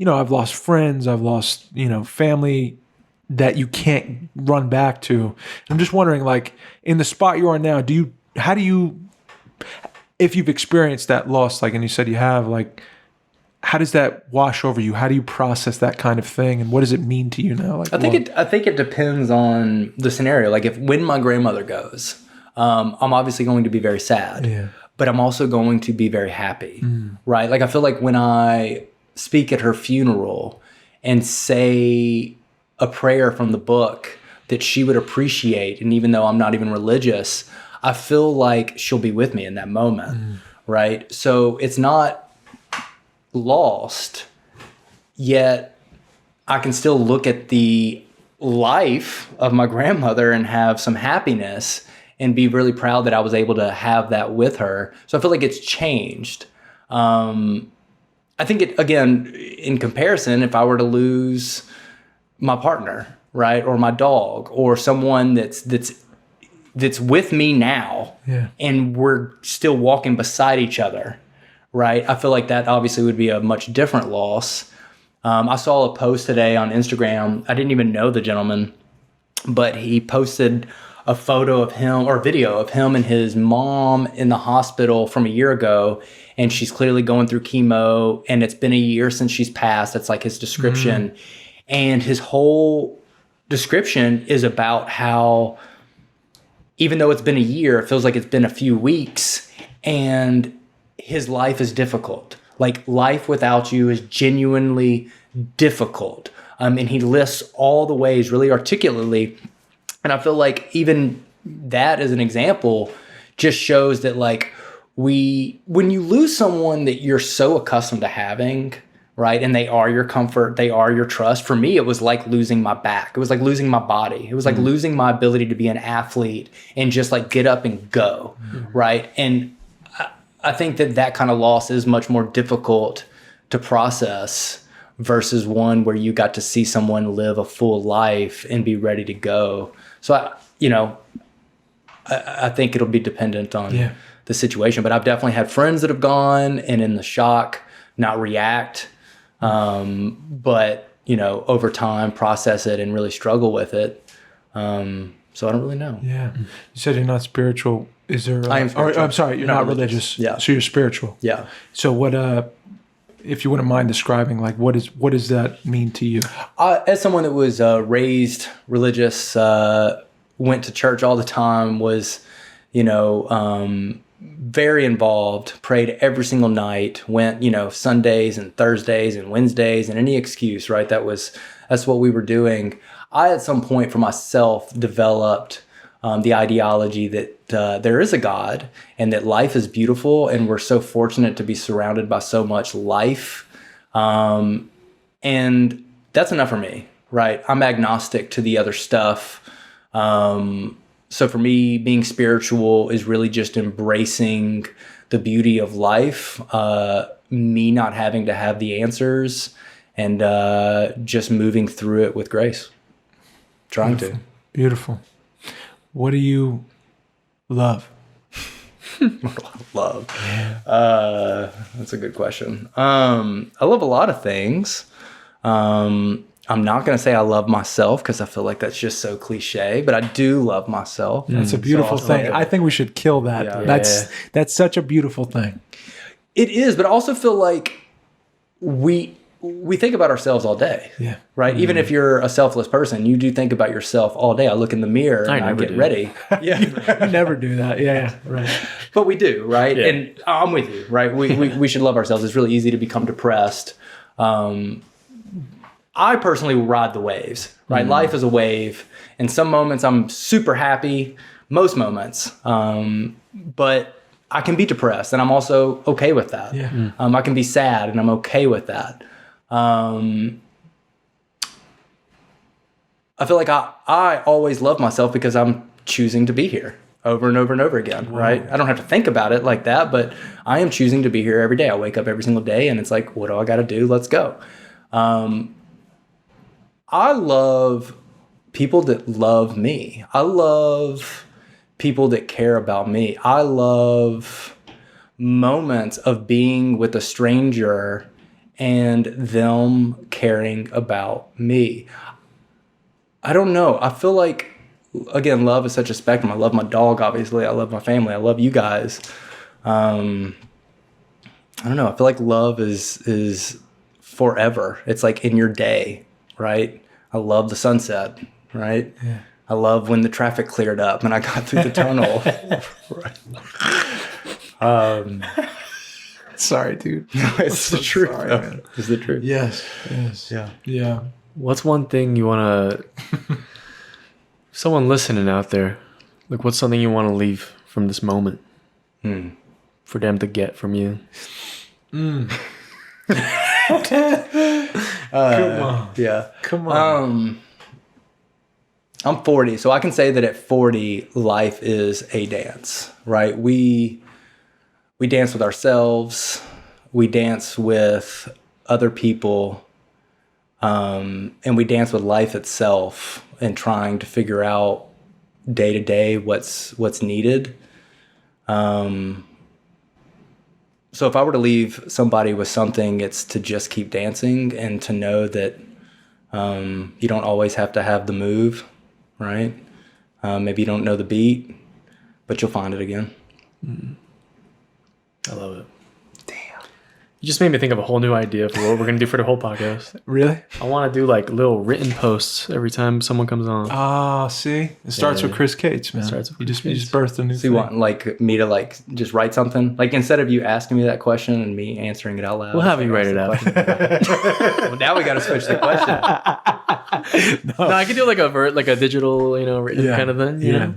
I've lost friends, I've lost, family that you can't run back to. I'm just wondering, like in the spot you are now, if you've experienced that loss, like, and you said you have, like, how does that wash over you? How do you process that kind of thing? And what does it mean to you now? Like, I think it depends on the scenario. Like when my grandmother goes, I'm obviously going to be very sad, but I'm also going to be very happy, right? Like I feel like when I speak at her funeral and say a prayer from the book that she would appreciate, and even though I'm not even religious, I feel like she'll be with me in that moment, right? So it's not lost, yet I can still look at the life of my grandmother and have some happiness and be really proud that I was able to have that with her. So I feel like it's changed. I think it, again, in comparison, if I were to lose my partner, right, or my dog, or someone that's with me now, and we're still walking beside each other, right, I feel like that obviously would be a much different loss. I saw a post today on Instagram. I didn't even know the gentleman, but he posted a photo of him or video of him and his mom in the hospital from a year ago. And she's clearly going through chemo, and it's been a year since she's passed. That's like his description. And his whole description is about how, even though it's been a year, it feels like it's been a few weeks, and his life is difficult. Like, life without you is genuinely difficult. And he lists all the ways really articulately. And I feel like even that as an example just shows that, like, when you lose someone that you're so accustomed to having, right, and they are your comfort, they are your trust. For me, it was like losing my back. It was like losing my body. It was like losing my ability to be an athlete and just like get up and go, right? And I think that kind of loss is much more difficult to process versus one where you got to see someone live a full life and be ready to go. So, I think it'll be dependent on the situation. But I've definitely had friends that have gone and in the shock not react, but, over time process it and really struggle with it. So I don't really know. Yeah. You said you're not spiritual. Is there... I am spiritual. I'm sorry, you're not religious. Yeah. So you're spiritual. Yeah. So what, if you wouldn't mind describing, like, what does that mean to you? As someone that was raised religious, went to church all the time, was, very involved, prayed every single night, went, Sundays and Thursdays and Wednesdays and any excuse, right? That's what we were doing. I, at some point for myself, developed the ideology that there is a God and that life is beautiful, and we're so fortunate to be surrounded by so much life. And that's enough for me, right? I'm agnostic to the other stuff. So for me, being spiritual is really just embracing the beauty of life, me not having to have the answers, and just moving through it with grace. Trying to. Beautiful. What do you love? Love. That's a good question. I love a lot of things. I'm not going to say I love myself because I feel like that's just so cliche, but I do love myself. That's a beautiful thing. I think we should kill that. Yeah. That's such a beautiful thing. It is, but I also feel like we think about ourselves all day. Yeah. Right? Even if you're a selfless person, you do think about yourself all day. I look in the mirror and I get ready. Yeah. You never do that. Yeah, right. But we do, right? Yeah. And I'm with you, right? We should love ourselves. It's really easy to become depressed. I personally ride the waves, right? Life is a wave. And some moments I'm super happy, most moments. But I can be depressed, and I'm also okay with that. Yeah. I can be sad, and I'm okay with that. I feel like I always love myself because I'm choosing to be here over and over and over again, right? I don't have to think about it like that, but I am choosing to be here every day. I wake up every single day, and it's like, what do I got to do? Let's go. I love people that love me. I love people that care about me. I love moments of being with a stranger and them caring about me. I don't know. I feel like, again, love is such a spectrum. I love my dog, obviously. I love my family. I love you guys. I don't know. I feel like love is forever. It's like in your day, right? I love the sunset, right? Yeah. I love when the traffic cleared up and I got through the tunnel. Right. Sorry, dude. It's the truth. Sorry, man. It's the truth. Yes. Yeah. What's one thing you want to... Someone listening out there, like, what's something you want to leave from this moment for them to get from you? Come on. Yeah. Come on. I'm 40, so I can say that at 40, life is a dance, right? We dance with ourselves, we dance with other people, and we dance with life itself, and trying to figure out day to day what's needed. So if I were to leave somebody with something, it's to just keep dancing and to know that you don't always have to have the move. Right? Maybe you don't know the beat, but you'll find it again. I love it. Damn. You just made me think of a whole new idea for what we're going to do for the whole podcast. Really? I want to do like little written posts every time someone comes on. Ah, see? It starts with Chris Cates, man. Starts with you Chris just birthed a new So thing. you want like me to like just write something? Like instead of you asking me that question and me answering it out loud. We'll have you write it out. Well, now we got to switch the question. No, I could do like a digital, written kind of thing. You know?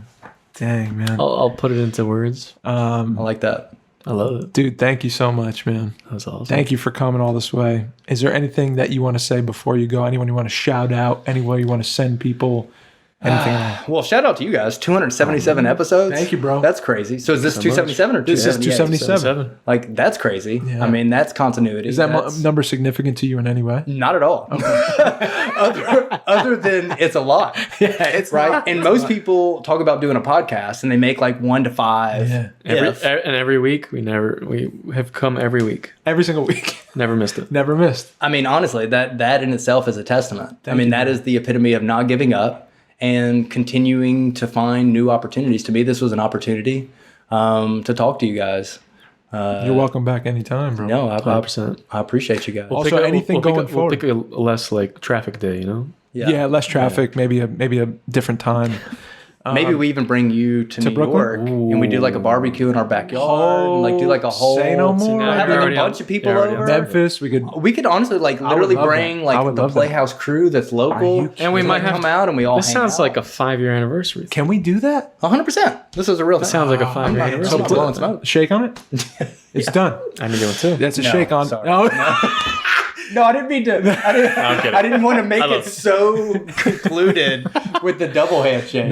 Dang, man. I'll put it into words. I like that. I love it. Dude, thank you so much, man. That was awesome. Thank you for coming all this way. Is there anything that you want to say before you go? Anyone you want to shout out? Anywhere you want to send people? Anything? Well, shout out to you guys. 277 episodes. Thank you, bro. That's crazy. So is this 277 or 278? 277. Like, that's crazy. Yeah. I mean, that's continuity. Is that That's- number significant to you in any way? Not at all. other than it's a lot. Yeah, it's Right? And most people talk about doing a podcast and they make like 1 to 5. Yeah. Every week we have come every week. Every single week. Never missed it. Never missed. I mean, honestly, that in itself is a testament. That is the epitome of not giving up and continuing to find new opportunities. To me, this was an opportunity to talk to you guys. You're welcome back anytime, bro. No, 100%. I appreciate you guys. Also, anything going forward. We'll pick a less like traffic day, Yeah, less traffic, maybe a different time. Maybe we even bring you to New Brooklyn? York and we do like a barbecue in our backyard and like do like a whole Say no more. have like Already a bunch of people already over. Memphis, we could honestly like literally love bring that. I like would the love that. Playhouse crew that's local. kidding? And we to, might like, have come out and we all This hang sounds out. like a 5-year anniversary. Can we do that? 100%. This is a real thing. Sounds like a 5-year not- anniversary. I'm not blowing smoke. Shake on it? It's done. I need to do it too. That's a No, shake on. sorry. No. No, I didn't mean to. I'm kidding. I didn't want to make I love it it. so concluded with the double handshake.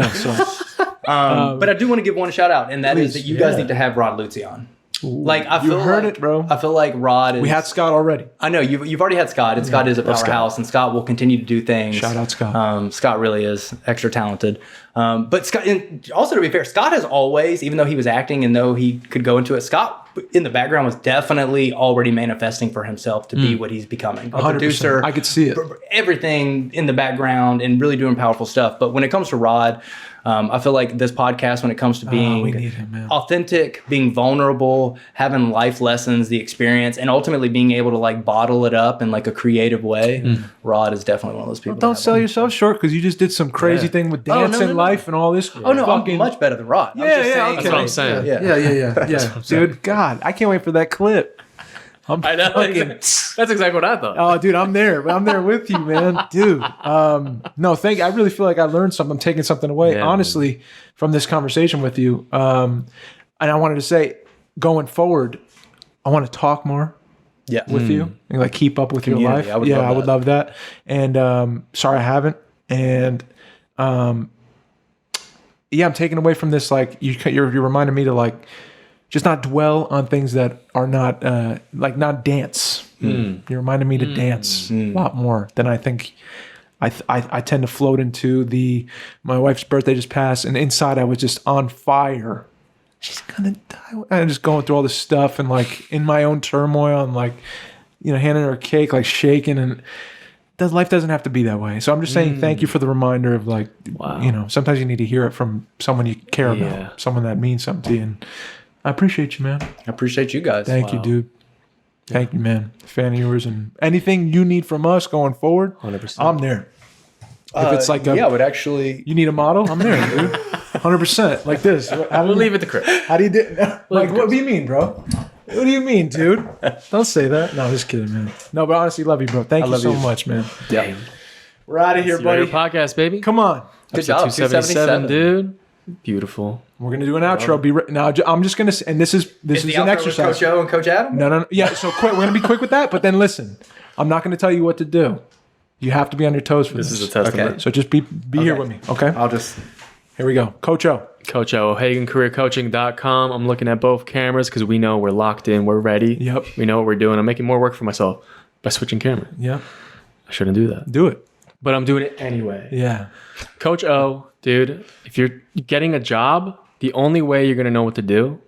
But I do want to give one shout out, and that is that you guys need to have Rod Luzzi on. Like I feel heard like, it, bro. I feel like Rod is. We had Scott already. I know you've already had Scott, and Scott is a powerhouse, and Scott will continue to do things. Shout out Scott. Scott really is extra talented. But Scott, and also to be fair, Scott has always, even though he was acting and though he could go into it, Scott in the background was definitely already manifesting for himself to be what he's becoming. A 100%. producer. I could see it. Everything in the background and really doing powerful stuff. But when it comes to Rod, I feel like this podcast, when it comes to being we need him, man. authentic, being vulnerable, having life lessons, the experience, and ultimately being able to like bottle it up in like a creative way, Rod is definitely one of those people. Don't sell yourself short because you just did some crazy thing with Oh, no, dance no, and no. life and all this. Oh no, fucking- I'm much better than Rod. Yeah, I'm just yeah, saying, okay. That's what I'm saying. Yeah. Dude, God, I can't wait for that clip. I know. That's exactly what I thought. Oh, dude, I'm there. I'm there with you, man. Dude. No, thank you. I really feel like I learned something. I'm taking something away, Yeah, honestly, from this conversation with you. And I wanted to say, going forward, I want to talk more Yeah. with you and like keep up with your Community. life. I would love I would that. love that. And sorry I haven't. And I'm taking away from this, like you're reminding me to like just not dwell on things that are not like not dance. You're reminding me to dance a lot more than I think. I tend to float into my wife's birthday just passed, and inside I was just on fire. She's gonna die. I'm just going through all this stuff and like in my own turmoil and like, handing her a cake, like shaking, and life doesn't have to be that way. So I'm just saying thank you for the reminder of like, Wow. sometimes you need to hear it from someone you care Yeah. about, someone that means something to you. And I appreciate you, man. I appreciate you guys. Thank you, dude. Thank you, man. Fan of yours, and anything you need from us going forward, 100%. I'm there. If it's like I would actually. you need a model, I'm there, dude. 100%. Like this. We'll leave it to Chris. How do you do? Like, what do you mean, bro? What do you mean, dude? Don't say that. No, just kidding, man. No, but honestly, love you, bro. Thank you love so you. much, man. Yeah. We're out of here, See you later, buddy. podcast, baby. Come on. Good job. 277, dude. Beautiful. We're gonna do an outro. Be now. I'm just gonna. And this is Is an the outro with exercise. Coach O and Coach Adam? No. Yeah. So quick. We're gonna be quick with that. But then listen. I'm not going to tell you what to do. You have to be on your toes for this. This is a testament. Okay. So just be here with me, okay? I'll just. Here we go. Coach O. Coach O, O'HaganCareerCoaching.com. I'm looking at both cameras because we know we're locked in. We're ready. Yep. We know what we're doing. I'm making more work for myself by switching cameras. Yeah. I shouldn't do that. Do it. But I'm doing it anyway. Yeah. Coach O, dude, if you're getting a job, the only way you're going to know what to do,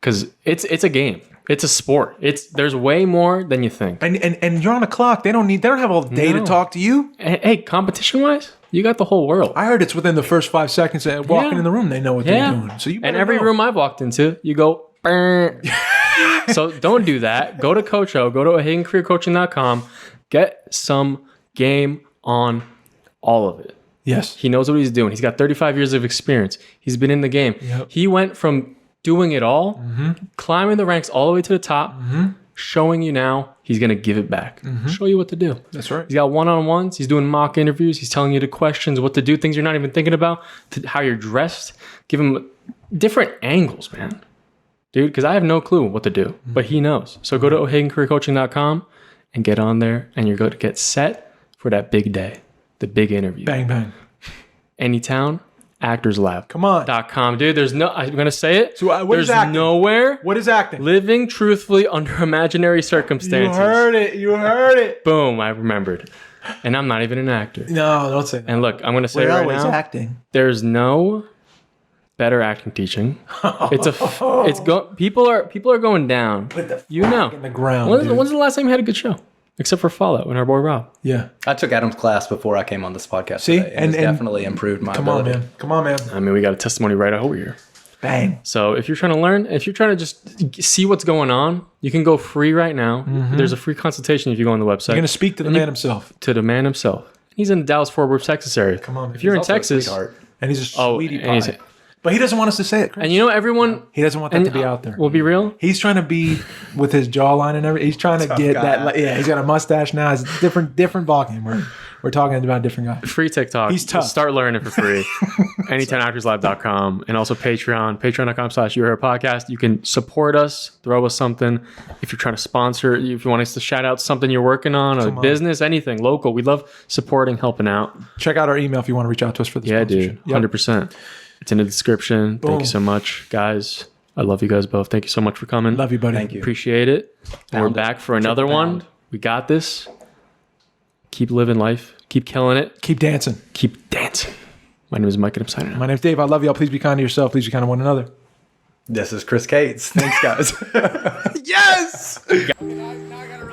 because it's a game. It's a sport. There's way more than you think. And you're on a clock. They don't have all day to No. talk to you. Hey, competition-wise, you got the whole world. I heard it's within the first 5 seconds of walking in the room, they know what they're doing. So you and better every know. room I've walked into, you go, "Burn." So don't do that. Go to Coach O. Go to O'HaganCareerCoaching.com. Get some game on all of it. Yes. He knows what he's doing. He's got 35 years of experience. He's been in the game. Yep. He went from doing it all, climbing the ranks all the way to the top, showing you now he's going to give it back. Show you what to do. That's right. He's got one-on-ones. He's doing mock interviews. He's telling you the questions, what to do, things you're not even thinking about, how you're dressed. Give him different angles, man. Dude, because I have no clue what to do, but he knows. So go to O'HaganCareerCoaching.com and get on there, and you're going to get set for that big day, the big interview. Bang, bang. Anytown, Actors Lab. Come on. .com. Dude, there's no, I'm going to say it. So what is there's acting? nowhere What is acting? living truthfully under imaginary circumstances. You heard it. You heard it. Boom, I rememred. And I'm not even an actor. No, don't say that. And look, I'm going to say We're right always now, acting. there's no better acting teaching. People are going down. Put the You know. in the ground. When's dude. the last time you had a good show? Except for Fallout and our boy Rob. Yeah. I took Adam's class before I came on this podcast. See? Today, and it's definitely improved my Come on, ability. man. Come on, man. I mean, we got a testimony right over here. Bang. So if you're trying to learn, if you're trying to just see what's going on, you can go free right now. There's a free consultation if you go on the website. You're going to speak to the man himself. To the man himself. He's in the Dallas-Fort Worth, Texas area. Come on, man. If you're in Also a Texas, sweetheart. And he's a oh, sweetie and pie. he's, But he doesn't want us to say it, Chris. and you know everyone. He doesn't want that to be out there. We'll be real. He's trying to be with his jawline and everything. He's trying to get guy. that. Yeah, he's got a mustache now. It's different ballgame. We're talking about a different guy. Free TikTok. He's tough. Start learning for free. AnytimeActorsLab.com and also patreon.com/YourHeroPodcast. You can support us, throw us something. If you're trying to sponsor, if you want us to shout out something you're working on, a business, anything local. We love supporting, helping out. Check out our email if you want to reach out to us for the Yeah, sponsorship. dude. 100%. It's in the description. Thank you so much, guys. I love you guys both. Thank you so much for coming. Love you, buddy. Thank you. Appreciate it. And we're Pound it. back for another one. We got this. Keep living life. Keep killing it. Keep dancing. Keep dancing. My name is Mike and I'm signing out. My name's Dave. I love y'all. Please be kind to yourself. Please be kind to one another. This is Chris Cates. Thanks, guys. Yes! Now I gotta